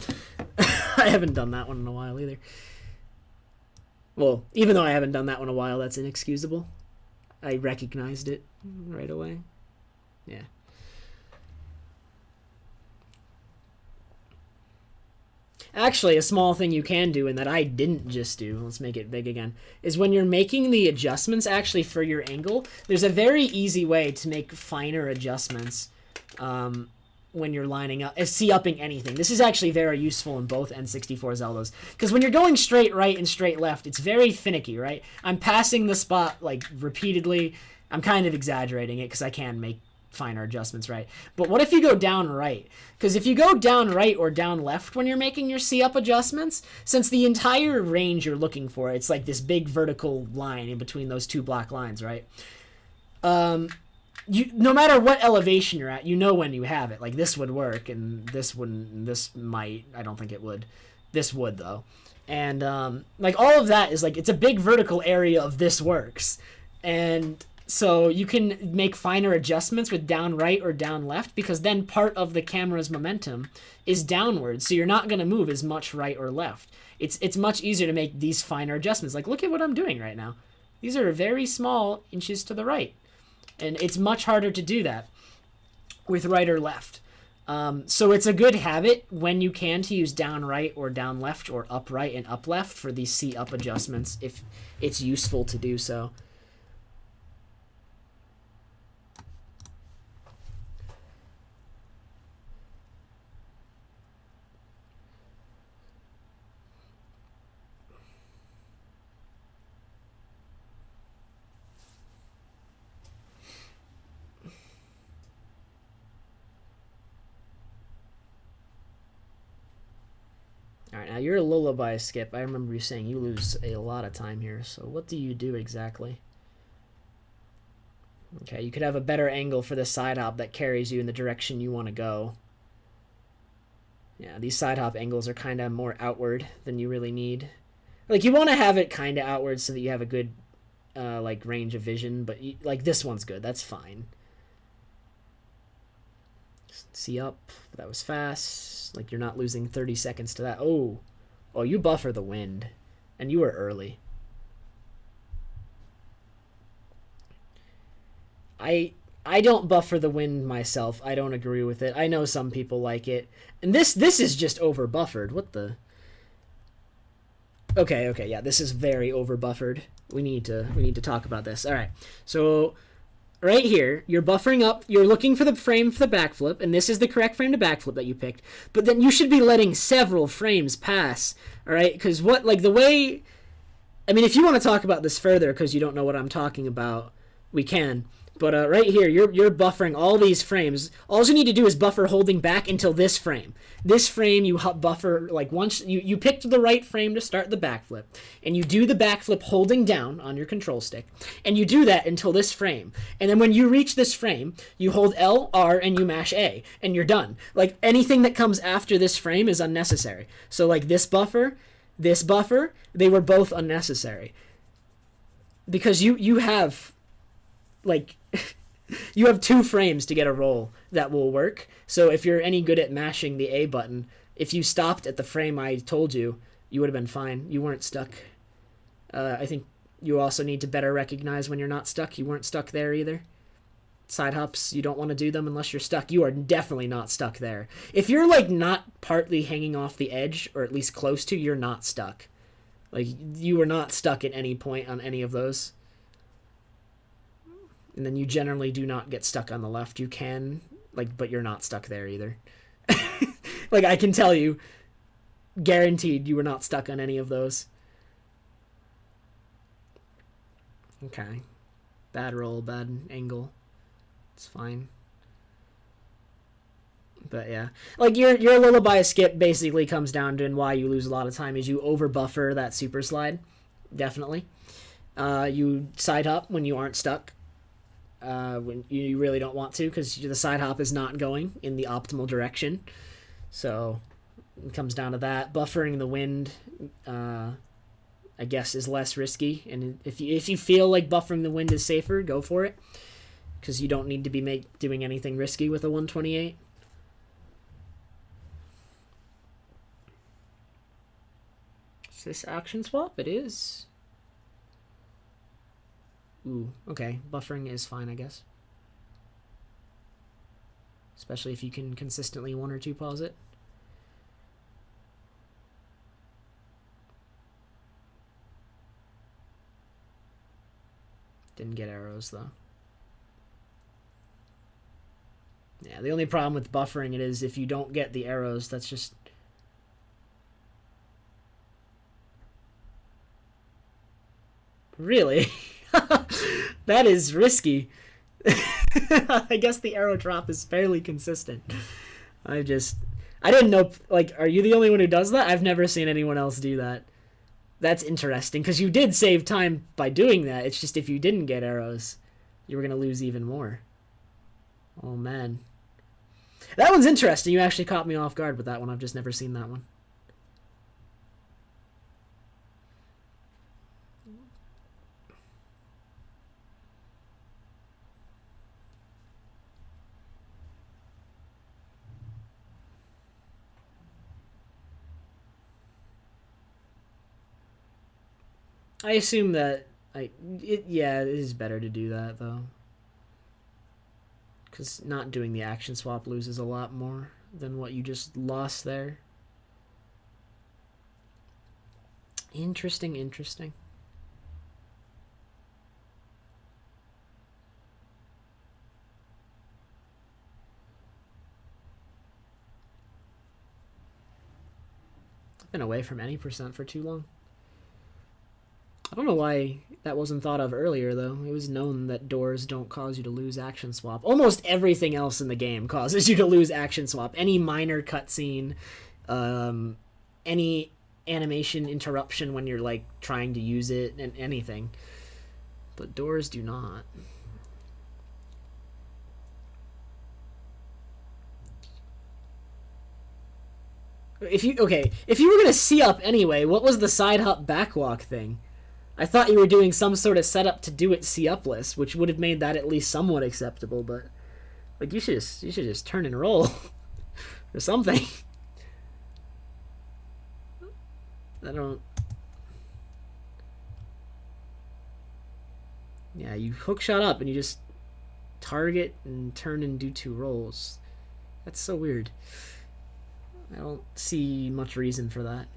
I haven't done that one in a while either. Well, even though I haven't done that one in a while, that's inexcusable. I recognized it right away. Yeah. Actually, a small thing you can do, and that I didn't just do, let's make it big again, is when you're making the adjustments actually for your angle, there's a very easy way to make finer adjustments when you're lining up, C-upping anything. This is actually very useful in both N64 Zeldas, because when you're going straight right and straight left, it's very finicky, right? I'm passing the spot, like, repeatedly. I'm kind of exaggerating it, because I can make finer adjustments, right? But what if you go down right? Because if you go down right or down left when you're making your C-up adjustments, since the entire range you're looking for, it's like this big vertical line in between those two black lines, right? No matter what elevation you're at, you know when you have it. Like, this would work, and this wouldn't, and this might. I don't think it would. This would, though. And, like, all of that is, like, it's a big vertical area of this works. And so you can make finer adjustments with down right or down left, because then part of the camera's momentum is downward, so you're not going to move as much right or left. It's much easier to make these finer adjustments. Like, look at what I'm doing right now. These are very small inches to the right. And it's much harder to do that with right or left. So it's a good habit when you can to use down right or down left or up right and up left for these C-up adjustments if it's useful to do so. Alright, now you're a lullaby skip. I remember you saying you lose a lot of time here. So what do you do exactly? Okay, you could have a better angle for the side hop that carries you in the direction you want to go. Yeah, these side hop angles are kind of more outward than you really need. Like, you want to have it kind of outward so that you have a good, like, range of vision. But, like, this one's good. That's fine. See up. That was fast. Like, you're not losing 30 seconds to that. Oh, you buffer the wind. And you were early. I don't buffer the wind myself. I don't agree with it. I know some people like it. And this is just over buffered. What the? Okay, yeah, this is very over buffered. We need to talk about this. All right. So right here, you're buffering up, you're looking for the frame for the backflip, and this is the correct frame to backflip that you picked. But then you should be letting several frames pass, all right? Because the way, I mean, if you want to talk about this further because you don't know what I'm talking about, we can. But right here, you're buffering all these frames. All you need to do is buffer holding back until this frame. This frame, you buffer, like, once you picked the right frame to start the backflip, and you do the backflip holding down on your control stick, and you do that until this frame. And then when you reach this frame, you hold L, R, and you mash A, and you're done. Like, anything that comes after this frame is unnecessary. So, like, this buffer, they were both unnecessary. Because you have, like, you have 2 frames to get a roll that will work. So if you're any good at mashing the A button, if you stopped at the frame I told you, you would have been fine. You weren't stuck. I think you also need to better recognize when you're not stuck. You weren't stuck there either. Side hops, you don't want to do them unless you're stuck. You are definitely not stuck there. If you're, like, not partly hanging off the edge, or at least close to, you're not stuck. Like, you were not stuck at any point on any of those. And then you generally do not get stuck on the left. You can, like, but you're not stuck there either. Like, I can tell you, guaranteed you were not stuck on any of those. Okay. Bad roll, bad angle. It's fine. But yeah, like your lullaby skip basically comes down to, and why you lose a lot of time is you over buffer that super slide, definitely. You side hop when you aren't stuck, when you really don't want to, because the side hop is not going in the optimal direction. So it comes down to that. Buffering the wind, I guess, is less risky, and if you feel like buffering the wind is safer, go for it, because you don't need to be doing anything risky with a 128. This action swap? It is. Ooh, okay. Buffering is fine, I guess. Especially if you can consistently 1 or 2 pause it. Didn't get arrows, though. Yeah, the only problem with buffering it is if you don't get the arrows, that's just... Really? That is risky. I guess the arrow drop is fairly consistent. I didn't know, like, are you the only one who does that? I've never seen anyone else do that. That's interesting, because you did save time by doing that. It's just if you didn't get arrows, you were going to lose even more. Oh, man. That one's interesting. You actually caught me off guard with that one. I've just never seen that one. I assume that yeah, it is better to do that, though. Because not doing the action swap loses a lot more than what you just lost there. Interesting, interesting. I've been away from any percent for too long. I don't know why that wasn't thought of earlier, though. It was known that doors don't cause you to lose action swap. Almost everything else in the game causes you to lose action swap. Any minor cutscene, any animation interruption when you're, like, trying to use it, and anything. But doors do not. If you were gonna see up anyway, what was the side hop backwalk thing? I thought you were doing some sort of setup to do it C-upless, which would have made that at least somewhat acceptable, but like you should just turn and roll or something. I don't. Yeah, you hookshot up and you just target and turn and do 2 rolls. That's so weird. I don't see much reason for that.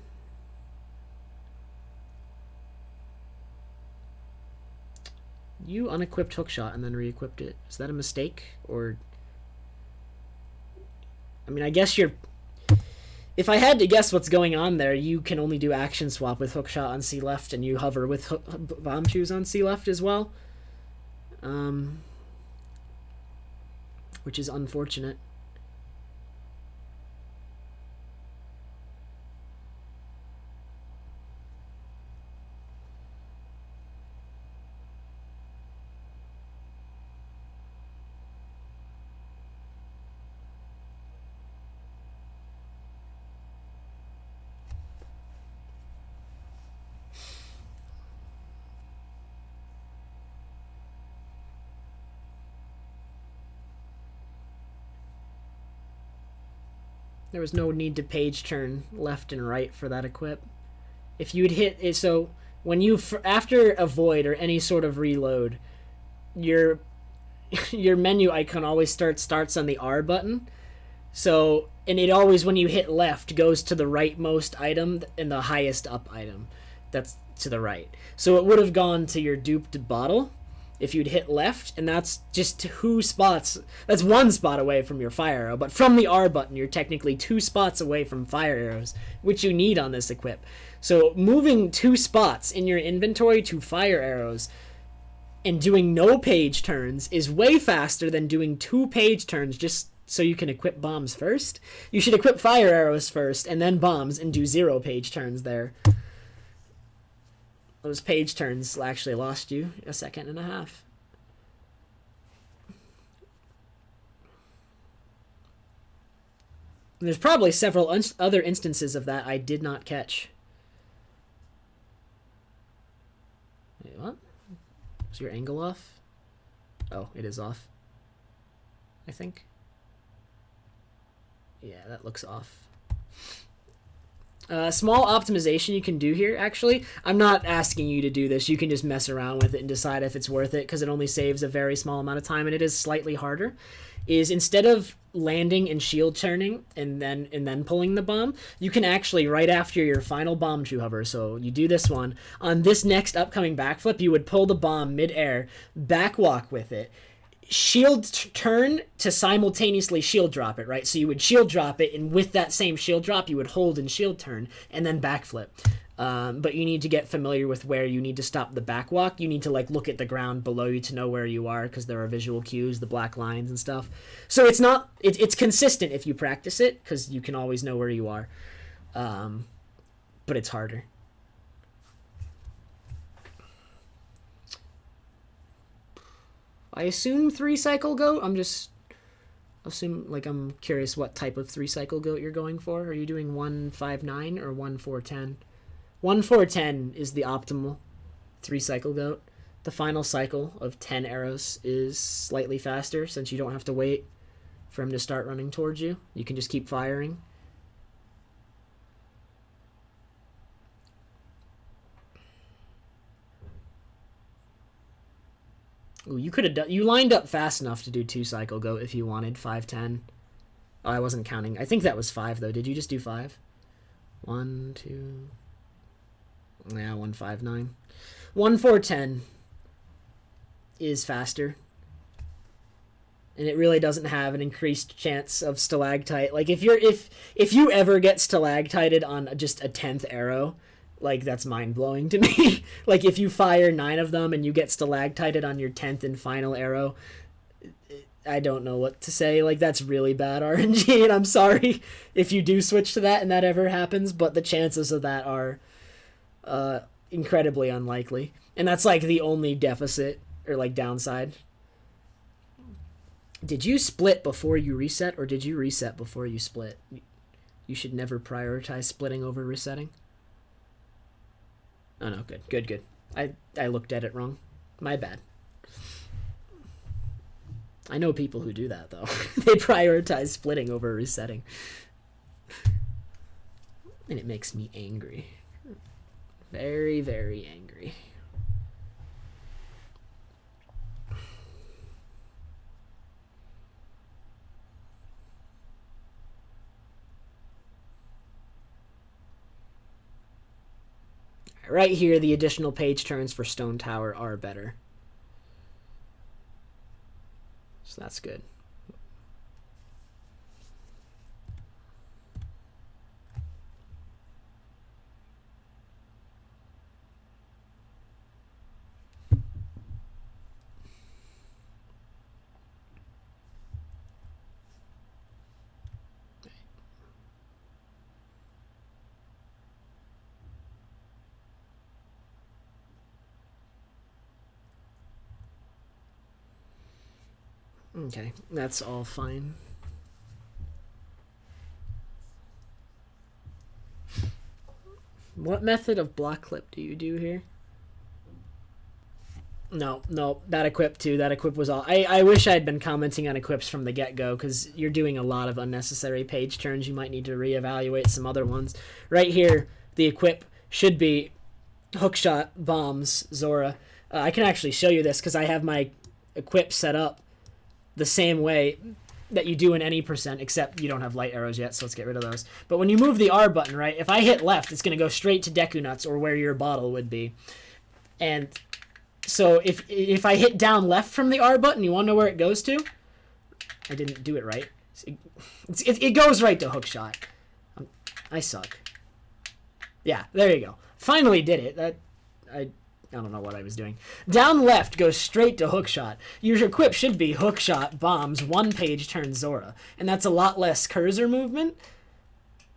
You unequipped hookshot and then re-equipped it. Is that a mistake? Or... I mean, I guess you're... If I had to guess what's going on there, you can only do action swap with hookshot on C left, and you hover with bomb shoes on C left as well. Which is unfortunate. There was no need to page turn left and right for that equip. If you'd hit it, so when you after a void or any sort of reload, your menu icon always starts on the R button. So, and it always, when you hit left, goes to the rightmost item and the highest up item. That's to the right. So it would have gone to your duped bottle if you'd hit left, and that's just 2 spots. That's 1 spot away from your fire arrow, but from the R button, you're technically 2 spots away from fire arrows, which you need on this equip. So moving 2 spots in your inventory to fire arrows And doing no page turns is way faster than doing 2 page turns just so you can equip bombs first. You should equip fire arrows first and then bombs and do 0 page turns there. Those page turns actually lost you a second and a half. And there's probably several other instances of that I did not catch. Wait, what? Is your angle off? Oh, it is off. I think. Yeah, that looks off. Small optimization you can do here, actually. I'm not asking you to do this. You can just mess around with it and decide if it's worth it, because it only saves a very small amount of time, and it is slightly harder. Is instead of landing and shield turning and then pulling the bomb, you can actually, right after your final bomb true hover, so you do this one, on this next upcoming backflip, you would pull the bomb mid-air, backwalk with it, shield turn to simultaneously shield drop it, right? So you would shield drop it, and with that same shield drop, you would hold and shield turn, and then backflip. But you need to get familiar with where you need to stop the backwalk. You need to like look at the ground below you to know where you are, because there are visual cues, the black lines and stuff. So it's consistent if you practice it, because you can always know where you are. But it's harder. I assume 3-cycle goat. I'm curious what type of 3-cycle goat you're going for. Are you doing 159 or 1410? 1410 is the optimal 3-cycle goat. The final cycle of 10 arrows is slightly faster, since you don't have to wait for him to start running towards you. You can just keep firing. Ooh, you could have done. You lined up fast enough to do 2-cycle goat if you wanted 510. Oh, I wasn't counting. I think that was 5 though. Did you just do 5? 1, 2. Yeah, 159. 1410 is faster, and it really doesn't have an increased chance of stalactite. Like if you ever get stalactited on just a 10th arrow, like that's mind-blowing to me. Like if you fire 9 of them and you get stalactited on your 10th and final arrow, I don't know what to say. Like that's really bad RNG, and I'm sorry if you do switch to that and that ever happens, but the chances of that are incredibly unlikely. And that's like the only deficit or like downside. Did you split before you reset, or did you reset before you split? You should never prioritize splitting over resetting. Oh no, good. I looked at it wrong. My bad. I know people who do that though. They prioritize splitting over resetting. And it makes me angry. Very, very angry. Right here, the additional page turns for Stone Tower are better. So that's good. Okay, that's all fine. What method of block clip do you do here? No, that equip too. That equip was all. I wish I had been commenting on equips from the get-go, because you're doing a lot of unnecessary page turns. You might need to reevaluate some other ones. Right here, the equip should be hookshot, bombs, Zora. I can actually show you this because I have my equip set up the same way that you do in any percent, except you don't have light arrows yet, so let's get rid of those. But when you move the R button, right, if I hit left, it's going to go straight to deku nuts, or where your bottle would be. And so if I hit down left from the R button, you want to know where it goes to? I didn't do it right. It goes right to hookshot. I suck. Yeah, there you go. Finally did it. I don't know what I was doing. Down left goes straight to hookshot. Your equip should be hookshot, bombs, 1 page turn Zora. And that's a lot less cursor movement.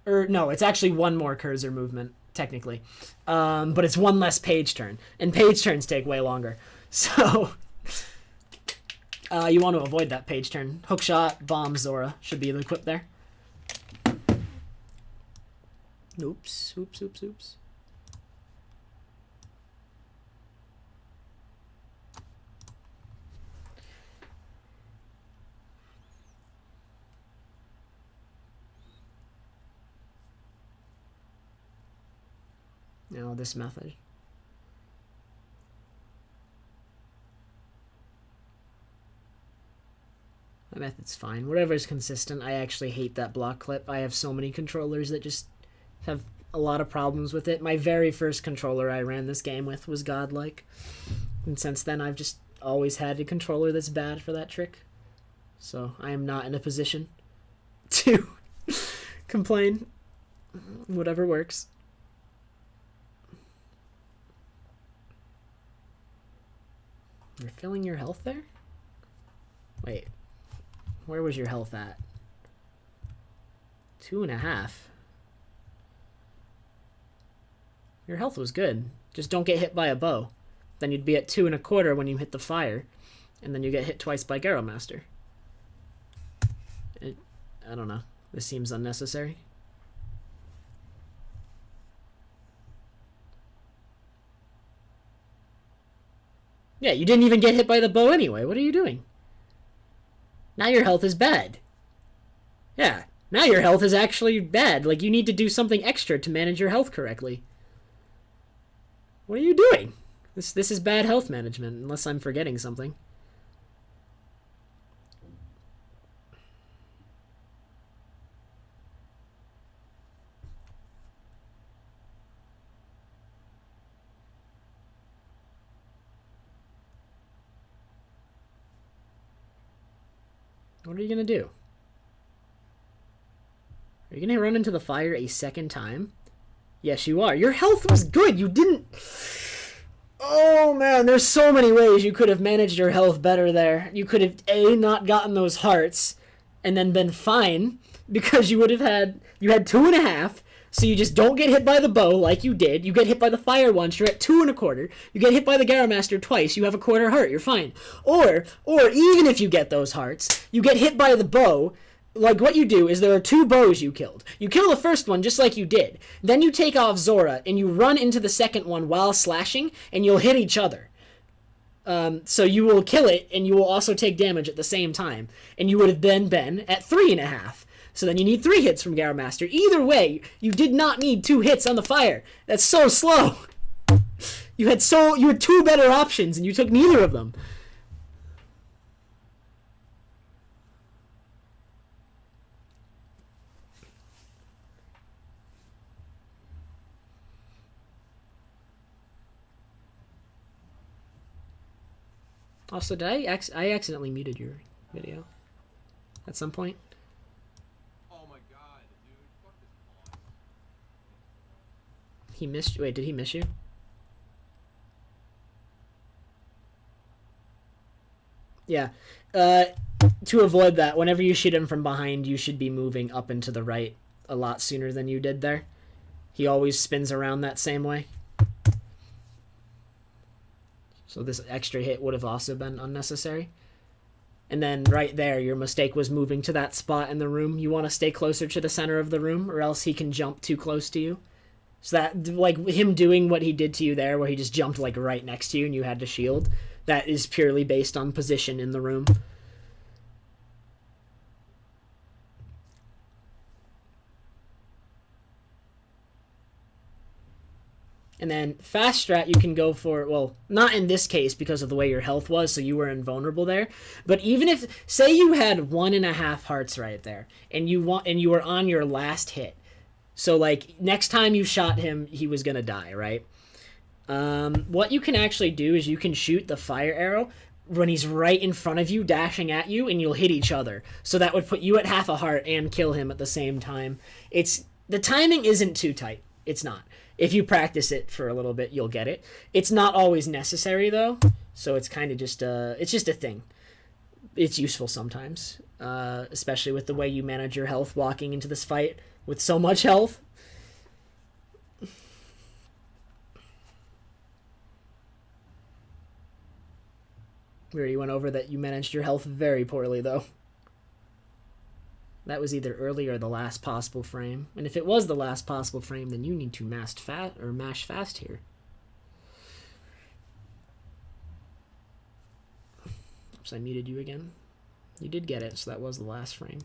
Or, no, it's actually 1 more cursor movement, technically. But it's 1 less page turn. And page turns take way longer. So, you want to avoid that page turn. Hookshot, bomb, Zora should be the equip there. Oops, oops, oops, oops. Now this method. That method's fine. Whatever's consistent. I actually hate that block clip. I have so many controllers that just have a lot of problems with it. My very first controller I ran this game with was godlike. And since then I've just always had a controller that's bad for that trick. So I am not in a position to complain. Whatever works. You're filling your health there? Wait. Where was your health at? 2.5. Your health was good. Just don't get hit by a bow. Then you'd be at 2.25 when you hit the fire. And then you get hit twice by Garam Master. I don't know. This seems unnecessary. Yeah, you didn't even get hit by the bow anyway. What are you doing? Now your health is bad. Yeah, now your health is actually bad. Like, you need to do something extra to manage your health correctly. What are you doing? This is bad health management, unless I'm forgetting something. What are you going to do? Are you going to run into the fire a second time? Yes, you are. Your health was good. You didn't... Oh, man. There's so many ways you could have managed your health better there. You could have, A, not gotten those hearts, and then been fine, because you would have had... You had 2.5, so you just don't get hit by the bow like you did. You get hit by the fire once, you're at 2.25. You get hit by the Garam Master twice, you have a 1/4 heart, you're fine. Or even if you get those hearts, you get hit by the bow. Like, what you do is there are 2 bows you killed. You kill the first one just like you did. Then you take off Zora, and you run into the second one while slashing, and you'll hit each other. So you will kill it, and you will also take damage at the same time. And you would have then been at 3.5. So then you need 3 hits from Garam Master. Either way, you did not need 2 hits on the fire. That's so slow. You had 2 better options, and you took neither of them. Also, did I accidentally muted your video at some point? Oh my god, dude. Fuck this boss. He missed you. Wait, did he miss you? Yeah. To avoid that, whenever you shoot him from behind, you should be moving up and to the right a lot sooner than you did there. He always spins around that same way. So this extra hit would have also been unnecessary. And then right there, your mistake was moving to that spot in the room. You want to stay closer to the center of the room, or else he can jump too close to you. So that, like, him doing what he did to you there, where he just jumped, like, right next to you and you had to shield, that is purely based on position in the room. And then fast strat you can go for, well, not in this case because of the way your health was, so you were invulnerable there. But even if, say you had 1.5 hearts right there, and you were on your last hit. So, like, next time you shot him, he was going to die, right? What you can actually do is you can shoot the fire arrow when he's right in front of you, dashing at you, and you'll hit each other. So that would put you at half a heart and kill him at the same time. The timing isn't too tight. It's not. If you practice it for a little bit, you'll get it. It's not always necessary though, so it's kind of just it's just a thing. It's useful sometimes, especially with the way you manage your health walking into this fight with so much health. We already went over that you managed your health very poorly, though. That was either early or the last possible frame. And if it was the last possible frame, then you need to mash fast here. Oops, I muted you again. You did get it, so that was the last frame.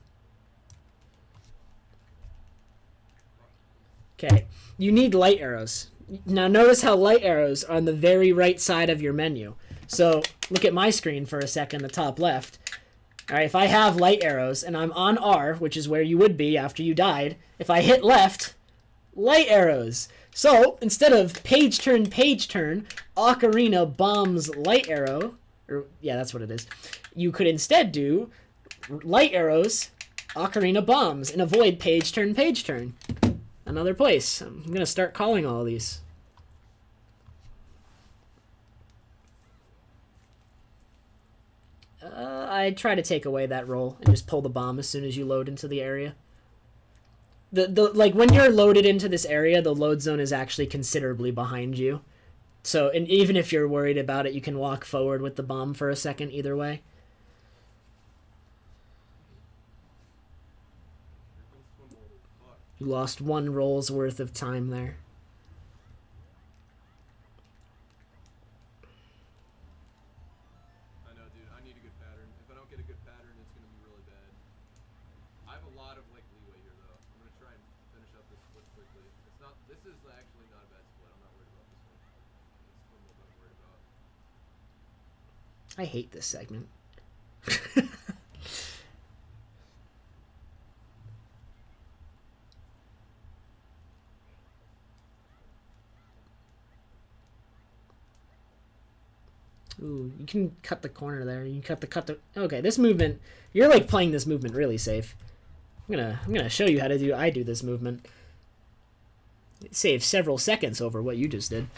Okay, you need light arrows. Now notice how light arrows are on the very right side of your menu. So look at my screen for a second, the top left. All right, if I have light arrows and I'm on R, which is where you would be after you died, if I hit left, light arrows. So instead of page turn, ocarina bombs light arrow, or yeah, that's what it is. You could instead do light arrows, ocarina bombs, and avoid page turn. Another place. I'm going to start calling all of these. I try to take away that roll and just pull the bomb as soon as you load into the area. Like when you're loaded into this area, the load zone is actually considerably behind you. So, and even if you're worried about it, you can walk forward with the bomb for a second either way. You lost one roll's worth of time there. I know, dude. I need a good pattern. If I don't get a good pattern, it's going to be really bad. I have a lot of like leeway here, though. I'm going to try and finish up this split quickly. It's not. This is actually not a bad split. I'm not worried about this one. This one I'm not worried about. I hate this segment. Ooh, you can cut the corner there. You can cut the. Okay, this movement. You're like playing this movement really safe. I'm gonna show you how to do. I do this movement. It saves several seconds over what you just did.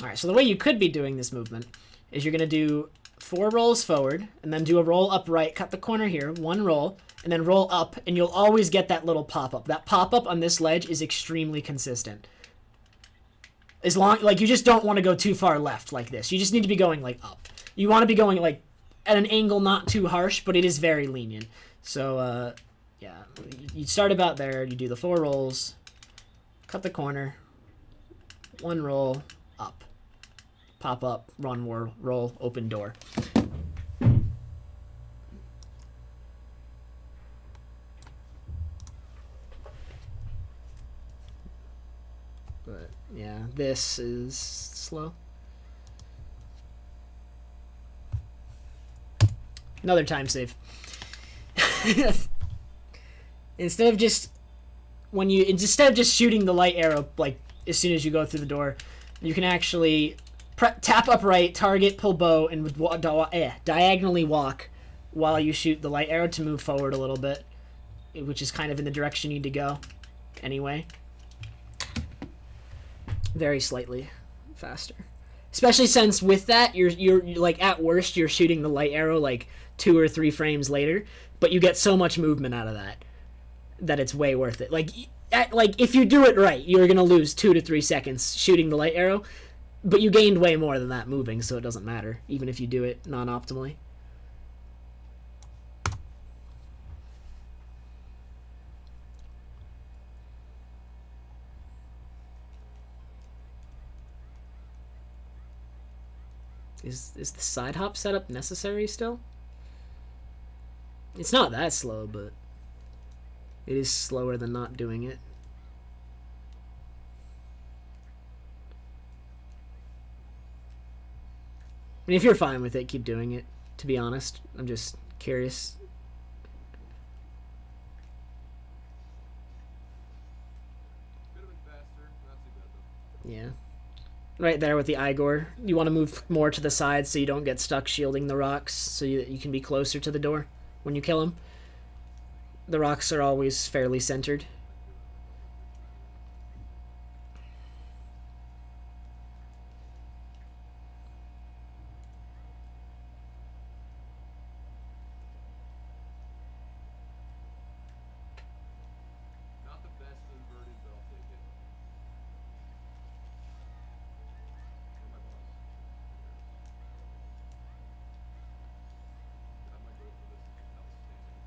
All right. So the way you could be doing this movement is you're gonna do 4 rolls forward and then do a roll upright. Cut the corner here. 1 roll. And then roll up, and you'll always get that little pop-up. That pop-up on this ledge is extremely consistent. As long, like, you just don't want to go too far left like this. You just need to be going, like, up. You want to be going, like, at an angle not too harsh, but it is very lenient. So, yeah. You start about there. You do the 4 rolls. Cut the corner. 1 roll. Up. Pop up. Run, roll. Open door. But yeah, this is slow. Another time save. Instead of just shooting the light arrow like as soon as you go through the door, you can actually tap upright, target, pull bow, and diagonally walk while you shoot the light arrow to move forward a little bit, which is kind of in the direction you need to go anyway. Very slightly faster, especially since with that you're like at worst you're shooting the light arrow like 2 or 3 frames later, but you get so much movement out of that it's way worth it. Like if you do it right, you're gonna lose 2 to 3 seconds shooting the light arrow, but you gained way more than that moving, so it doesn't matter even if you do it non-optimally. Is the side hop setup necessary still? It's not that slow, but it is slower than not doing it. I mean, if you're fine with it, keep doing it, to be honest. I'm just curious. Could have been faster. Not too bad, though. Yeah. Right there with the Igor. You want to move more to the side so you don't get stuck shielding the rocks so you can be closer to the door. when you kill him. The rocks are always fairly centered. Not the best inverted, but I'll take it. Where my boss? God, my growth for this is outstanding.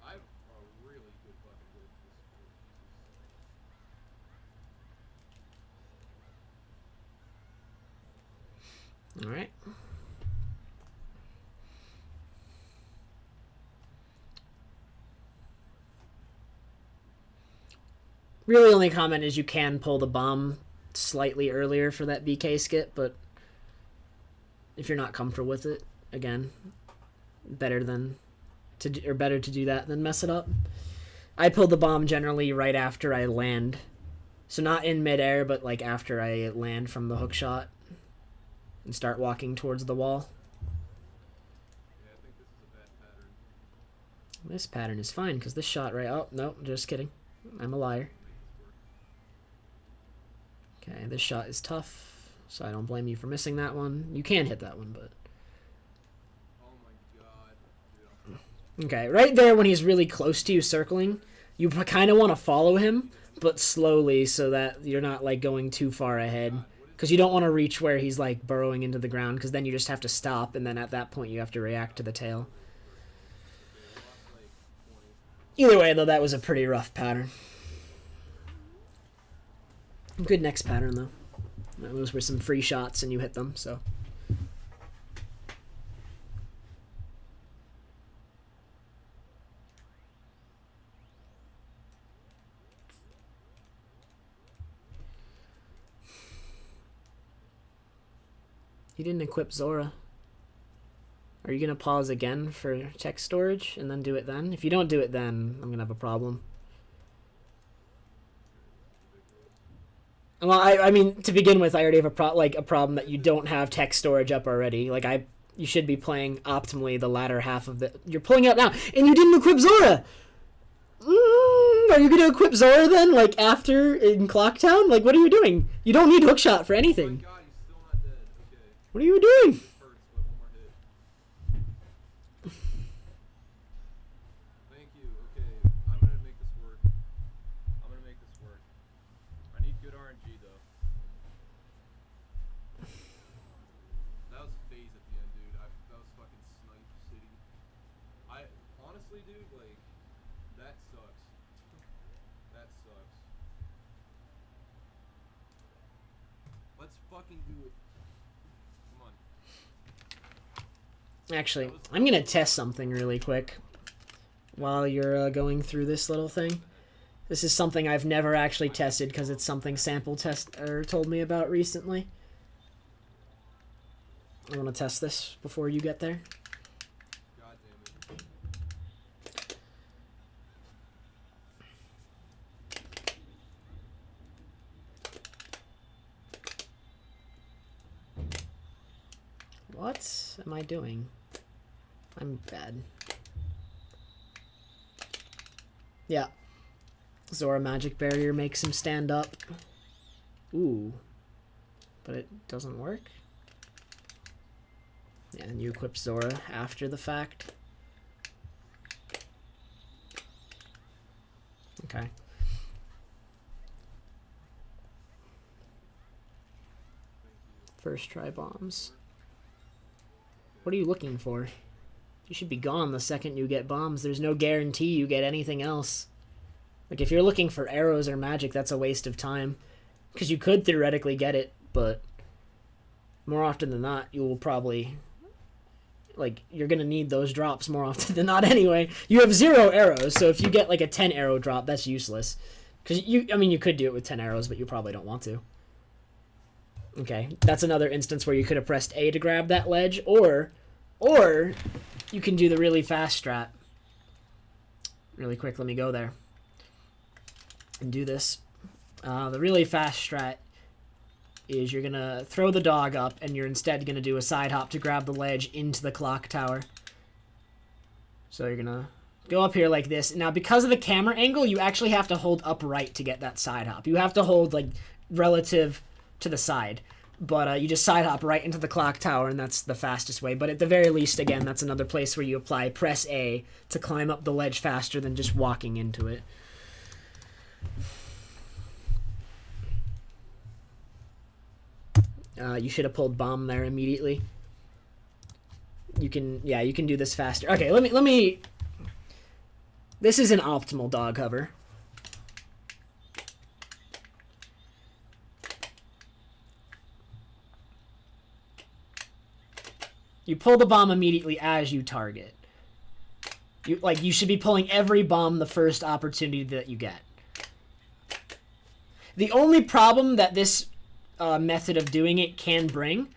I've a really good fucking growth for this sport. Jesus. All right. Really, only comment is you can pull the bomb slightly earlier for that BK skip, but if you're not comfortable with it, again, better to do that than mess it up. I pull the bomb generally right after I land, so not in midair, but like after I land from the hook shot and start walking towards the wall. Yeah, I think this is a bad pattern. This pattern is fine because this shot right. Oh no, just kidding. I'm a liar. Okay, this shot is tough, so I don't blame you for missing that one. You can hit that one, but... Oh my god. Dude, okay, right there when he's really close to you circling, you kind of want to follow him, but slowly so that you're not, like, going too far ahead. Because you don't want to reach where he's, like, burrowing into the ground, because then you just have to stop, and then at that point you have to react to the tail. Either way, though, that was a pretty rough pattern. Good next pattern, though. Those were some free shots, and you hit them, so... You didn't equip Zora. Are you going to pause again for tech storage, and then do it then? If you don't do it then, I'm going to have a problem. Well, I mean, to begin with, I already have a problem that you don't have text storage up already. Like, you should be playing optimally the latter half of the... You're pulling out now, and you didn't equip Zora! Are you going to equip Zora then, like, after in Clocktown? Like, what are you doing? You don't need hookshot for anything. oh my god, he's still not dead. Okay. What are you doing? Hurts, but one more hit. Thank you. Okay, I'm gonna make this work. I'm gonna make this work. I need good RNG though. That was phase at the end, dude. That was fucking snipe city. Honestly, dude, like, that sucks. That sucks. Let's fucking do it. Come on. Actually, I'm going to test something really quick while you're going through this little thing. This is something I've never actually tested because it's something Sample told me about recently. I want to test this before you get there. God damn it. What am I doing? I'm bad. Yeah. Zora Magic Barrier makes him stand up. Ooh. But it doesn't work? Yeah, and you equip Zora after the fact. Okay. First try bombs. What are you looking for? You should be gone the second you get bombs. There's no guarantee you get anything else. Like, if you're looking for arrows or magic, that's a waste of time. Because you could theoretically get it, but more often than not, you will probably... Like, you're going to need those drops more often than not anyway. You have 0 arrows, so if you get, like, a 10 arrow drop, that's useless. Because, I mean, you could do it with 10 arrows, but you probably don't want to. Okay, that's another instance where you could have pressed A to grab that ledge, or you can do the really fast strat. Really quick, let me go there and do this. The really fast strat is you're going to throw the dog up, and you're instead going to do a side hop to grab the ledge into the clock tower. So you're going to go up here like this. Now, because of the camera angle, you actually have to hold upright to get that side hop. You have to hold, like, relative to the side. But you just side hop right into the clock tower, and that's the fastest way. But at the very least, again, that's another place where you apply press A to climb up the ledge faster than just walking into it. You should have pulled bomb there immediately. You can do this faster. Okay, let me. This is an optimal dog hover. You pull the bomb immediately as you target. You should be pulling every bomb the first opportunity that you get. The only problem that this method of doing it can bring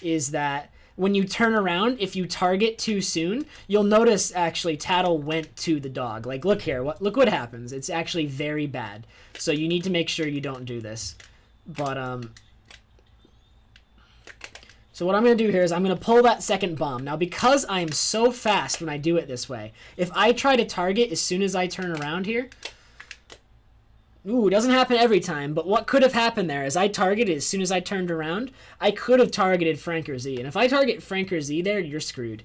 is that when you turn around, if you target too soon, you'll notice actually Tattle went to the dog. Like, look here, look what happens. It's actually very bad. So you need to make sure you don't do this. But so what I'm going to do here is I'm going to pull that second bomb. Now, because I'm so fast when I do it this way, if I try to target as soon as I turn around here, ooh, it doesn't happen every time, but what could have happened there is I targeted as soon as I turned around, I could have targeted Franker Z. And if I target Franker Z there, you're screwed.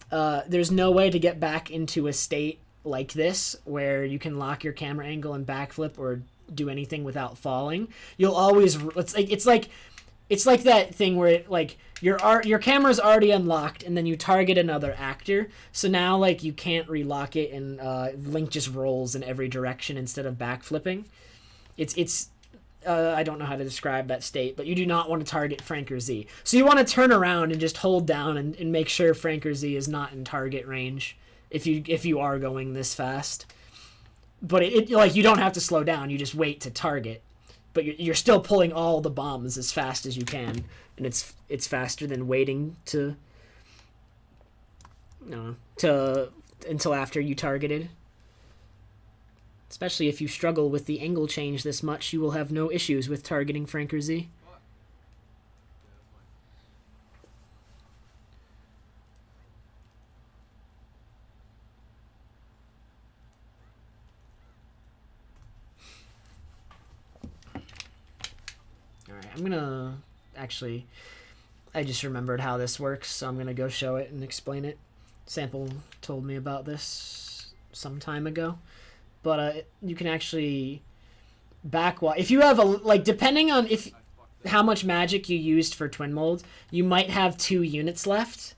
There's no way to get back into a state like this where you can lock your camera angle and backflip or do anything without falling. You'll always, it's like that thing where it, like, your camera's already unlocked and then you target another actor, so now, like, you can't relock it and Link just rolls in every direction instead of backflipping. It's I don't know how to describe that state, but you do not want to target Franker Z. So you want to turn around and just hold down and make sure Franker Z is not in target range if you are going this fast. But it like, you don't have to slow down, you just wait to target. But you're still pulling all the bombs as fast as you can, and it's faster than waiting until after you targeted. Especially if you struggle with the angle change this much, you will have no issues with targeting Franker Z. I'm gonna actually, I just remembered how this works, so I'm gonna go show it and explain it. Sample told me about this some time ago, but you can actually if you have depending on how much magic you used for twin mold, you might have 2 units left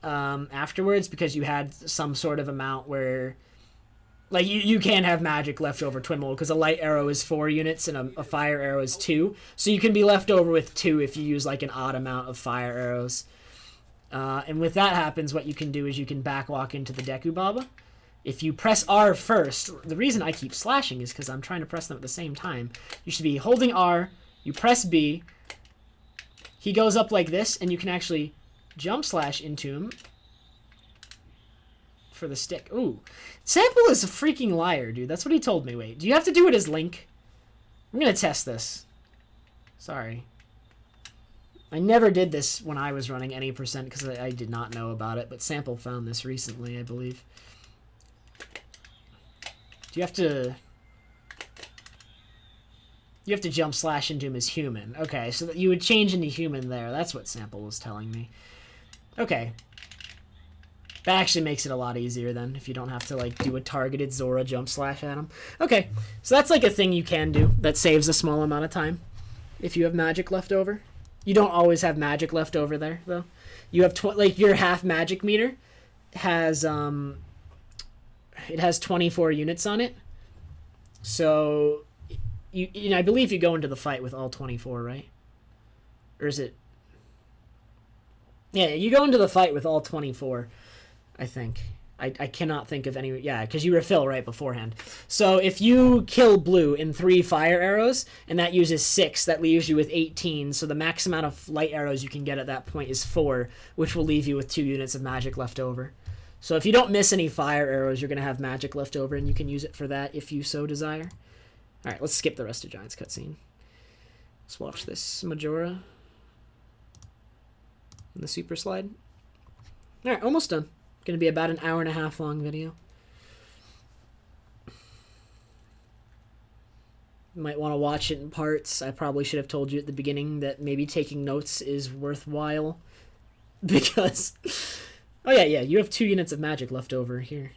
afterwards, because you had some sort of amount where, like, you can have magic left over twin mold, because a light arrow is 4 units and a fire arrow is 2. So you can be left over with 2 if you use, like, an odd amount of fire arrows. And with that happens, what you can do is you can backwalk into the Deku Baba. If you press R first, the reason I keep slashing is because I'm trying to press them at the same time. You should be holding R, you press B, he goes up like this, and you can actually jump slash into him for the stick. Ooh. Sample is a freaking liar, dude. That's what he told me. Wait, do you have to do it as Link? I'm gonna test this. Sorry. I never did this when I was running any percent because I did not know about it, but Sample found this recently, I believe. Do you have to... You have to jump slash into him as human. Okay, so that you would change into human there. That's what Sample was telling me. Okay. That actually makes it a lot easier then, if you don't have to, like, do a targeted Zora jump slash at him. Okay, so that's, like, a thing you can do that saves a small amount of time if you have magic left over. You don't always have magic left over there, though. You have, like, your half magic meter has, it has 24 units on it. So, you know, I believe you go into the fight with all 24, right? Or is it... Yeah, you go into the fight with all 24. I think. I cannot think of any... Yeah, because you refill right beforehand. So if you kill blue in 3 fire arrows, and that uses 6, that leaves you with 18. So the max amount of light arrows you can get at that point is 4, which will leave you with 2 units of magic left over. So if you don't miss any fire arrows, you're going to have magic left over, and you can use it for that if you so desire. Alright, let's skip the rest of Giant's cutscene. Let's watch this Majora and the super slide. All right, almost done. Gonna be about an hour and a half long video. Might want to watch it in parts. I probably should have told you at the beginning that maybe taking notes is worthwhile. Because... oh yeah, you have 2 units of magic left over here.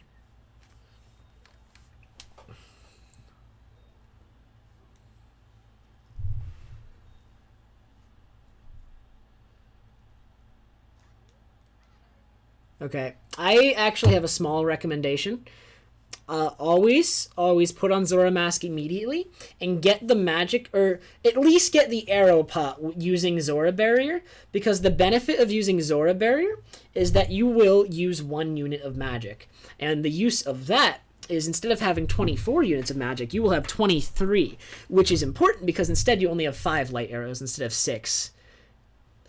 Okay, I actually have a small recommendation. Always put on Zora Mask immediately and get the magic, or at least get the arrow pot using Zora Barrier, because the benefit of using Zora Barrier is that you will use 1 unit of magic. And the use of that is, instead of having 24 units of magic, you will have 23, which is important because instead you only have 5 light arrows instead of 6.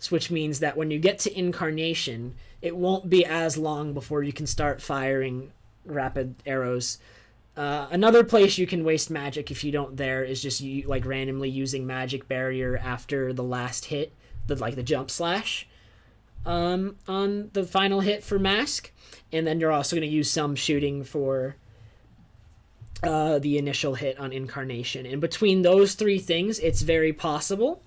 Which means that when you get to Incarnation, it won't be as long before you can start firing rapid arrows. Another place you can waste magic if you don't there is just like randomly using magic barrier after the last hit, the jump slash on the final hit for mask, and then you're also going to use some shooting for the initial hit on Incarnation. And between those 3 things, it's very possible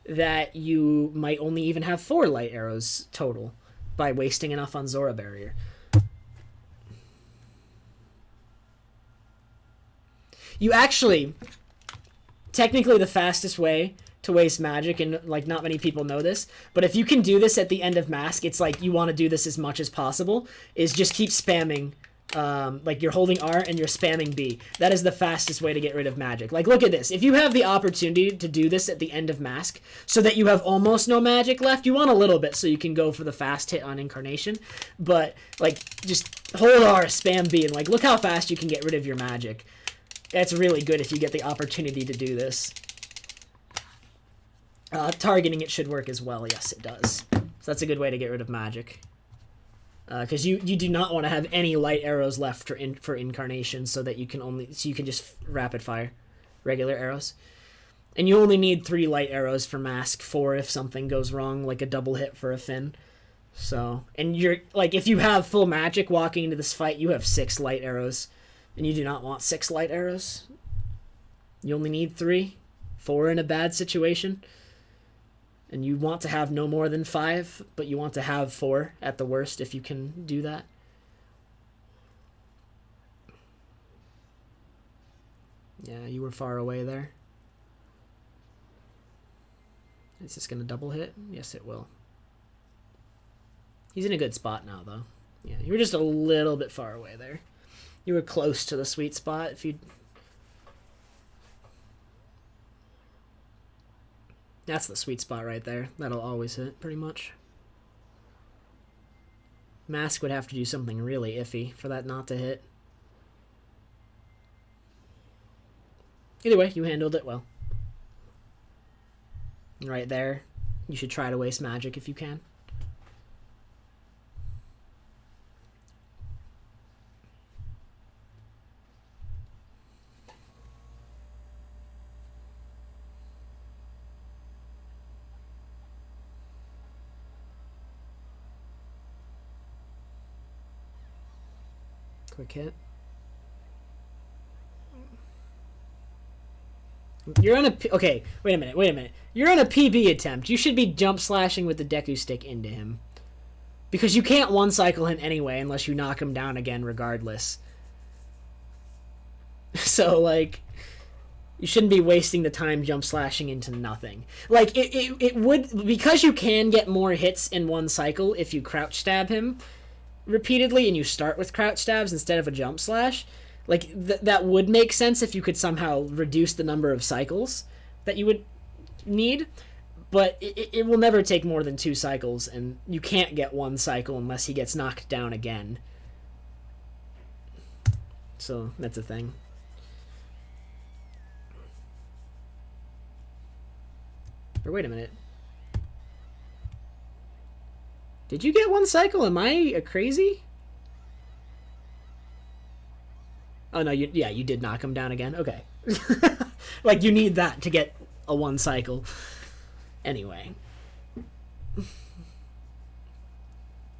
that you might only even have 4 light arrows total by wasting enough on Zora Barrier. You actually, technically the fastest way to waste magic, and like not many people know this, but if you can do this at the end of Mask, it's like you want to do this as much as possible, is just keep spamming. Like you're holding R and you're spamming B. That is the fastest way to get rid of magic. Like look at this. If you have the opportunity to do this at the end of Mask so that you have almost no magic left, you want a little bit so you can go for the fast hit on Incarnation. But like just hold R, spam B, and like look how fast you can get rid of your magic. That's really good if you get the opportunity to do this. Targeting it should work as well. Yes, it does. So that's a good way to get rid of magic. Because you do not want to have any light arrows left for Incarnation, so that you can just rapid fire regular arrows, and you only need 3 light arrows for Mask, 4 if something goes wrong, like a double hit for a Finn. So, and you're like, if you have full magic walking into this fight, you have 6 light arrows, and you do not want 6 light arrows. You only need 3, 4 in a bad situation. And you want to have no more than 5, but you want to have 4 at the worst if you can do that. Yeah, you were far away there. Is this going to double hit? Yes, it will. He's in a good spot now, though. Yeah, you were just a little bit far away there. You were close to the sweet spot if you'd... That's the sweet spot right there. That'll always hit, pretty much. Mask would have to do something really iffy for that not to hit. Either way, you handled it well. Right there, you should try to waste magic if you can. Quick hit. You're on a... Okay, wait a minute. You're on a PB attempt. You should be jump slashing with the deku stick into him. Because you can't one-cycle him anyway unless you knock him down again regardless. So, like... You shouldn't be wasting the time jump slashing into nothing. Like, it would... Because you can get more hits in one cycle if you crouch stab him repeatedly and you start with crouch stabs instead of a jump slash, like that would make sense if you could somehow reduce the number of cycles that you would need, but it will never take more than 2 cycles, and you can't get 1 cycle unless he gets knocked down again. So that's a thing. Or wait a minute. Did you get 1 cycle? Am I crazy? Oh, no, you did knock him down again? Okay. Like, you need that to get a 1 cycle. Anyway.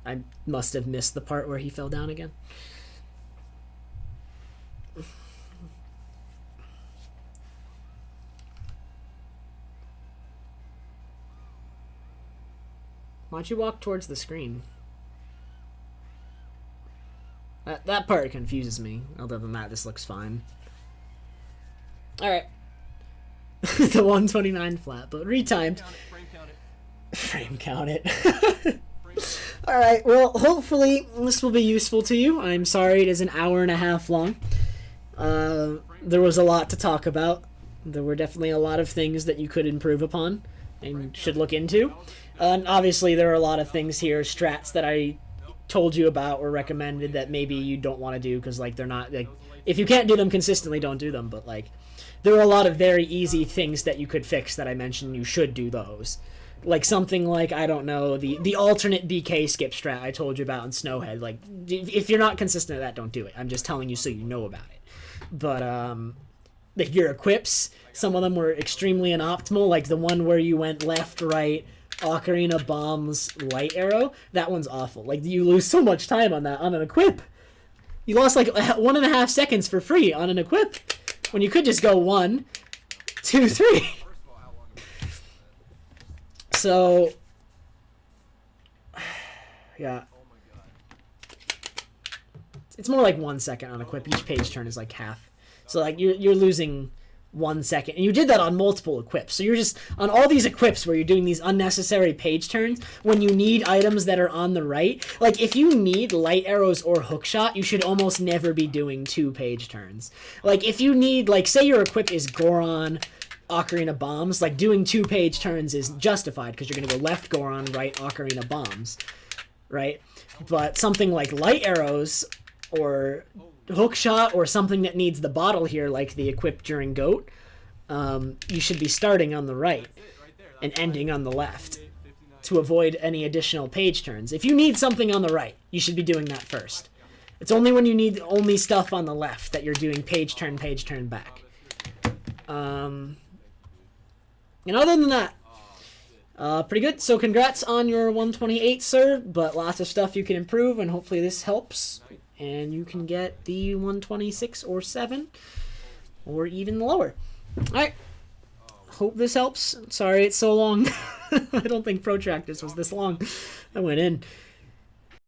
I must have missed the part where he fell down again. Why don't you walk towards the screen? That part confuses me. Other than that, this looks fine. Alright. The 129 flat, but retimed. Frame count it. Alright, well, hopefully this will be useful to you. I'm sorry it is an hour and a half long. There was a lot to talk about. There were definitely a lot of things that you could improve upon and should look into. And obviously there are a lot of things here, strats that I told you about or recommended that maybe you don't want to do because, like, they're not, like, if you can't do them consistently, don't do them. But, like, there are a lot of very easy things that you could fix that I mentioned. You should do those. Like something like, I don't know, the alternate BK skip strat I told you about in Snowhead. Like, if you're not consistent at that, don't do it. I'm just telling you so you know about it. But, like, your equips, some of them were extremely inoptimal. Like the one where you went left, right, Ocarina, Bombs, Light Arrow. That one's awful. Like, you lose so much time on that, on an equip. You lost, like, 1.5 seconds for free on an equip. When you could just go 1, 2, 3. So, yeah. It's more like 1 second on equip. Each page turn is like half. So, like, you're losing 1 second. And you did that on multiple equips. So you're just, on all these equips where you're doing these unnecessary page turns, when you need items that are on the right, like, if you need light arrows or hookshot, you should almost never be doing 2 page turns. Like, if you need, like, say your equip is Goron, Ocarina, Bombs, like, doing 2 page turns is justified because you're going to go left Goron, right Ocarina, Bombs, right? But something like light arrows or hookshot or something that needs the bottle here, like the equip during Goat, you should be starting on the right and ending on the left to avoid any additional page turns. If you need something on the right, you should be doing that first. It's only when you need only stuff on the left that you're doing page turn back. And other than that, pretty good. So congrats on your 128, sir, but lots of stuff you can improve, and hopefully this helps. And you can get the 126 or 7, or even lower. Alright. Hope this helps. Sorry it's so long. I don't think Protractus was this long. I went in.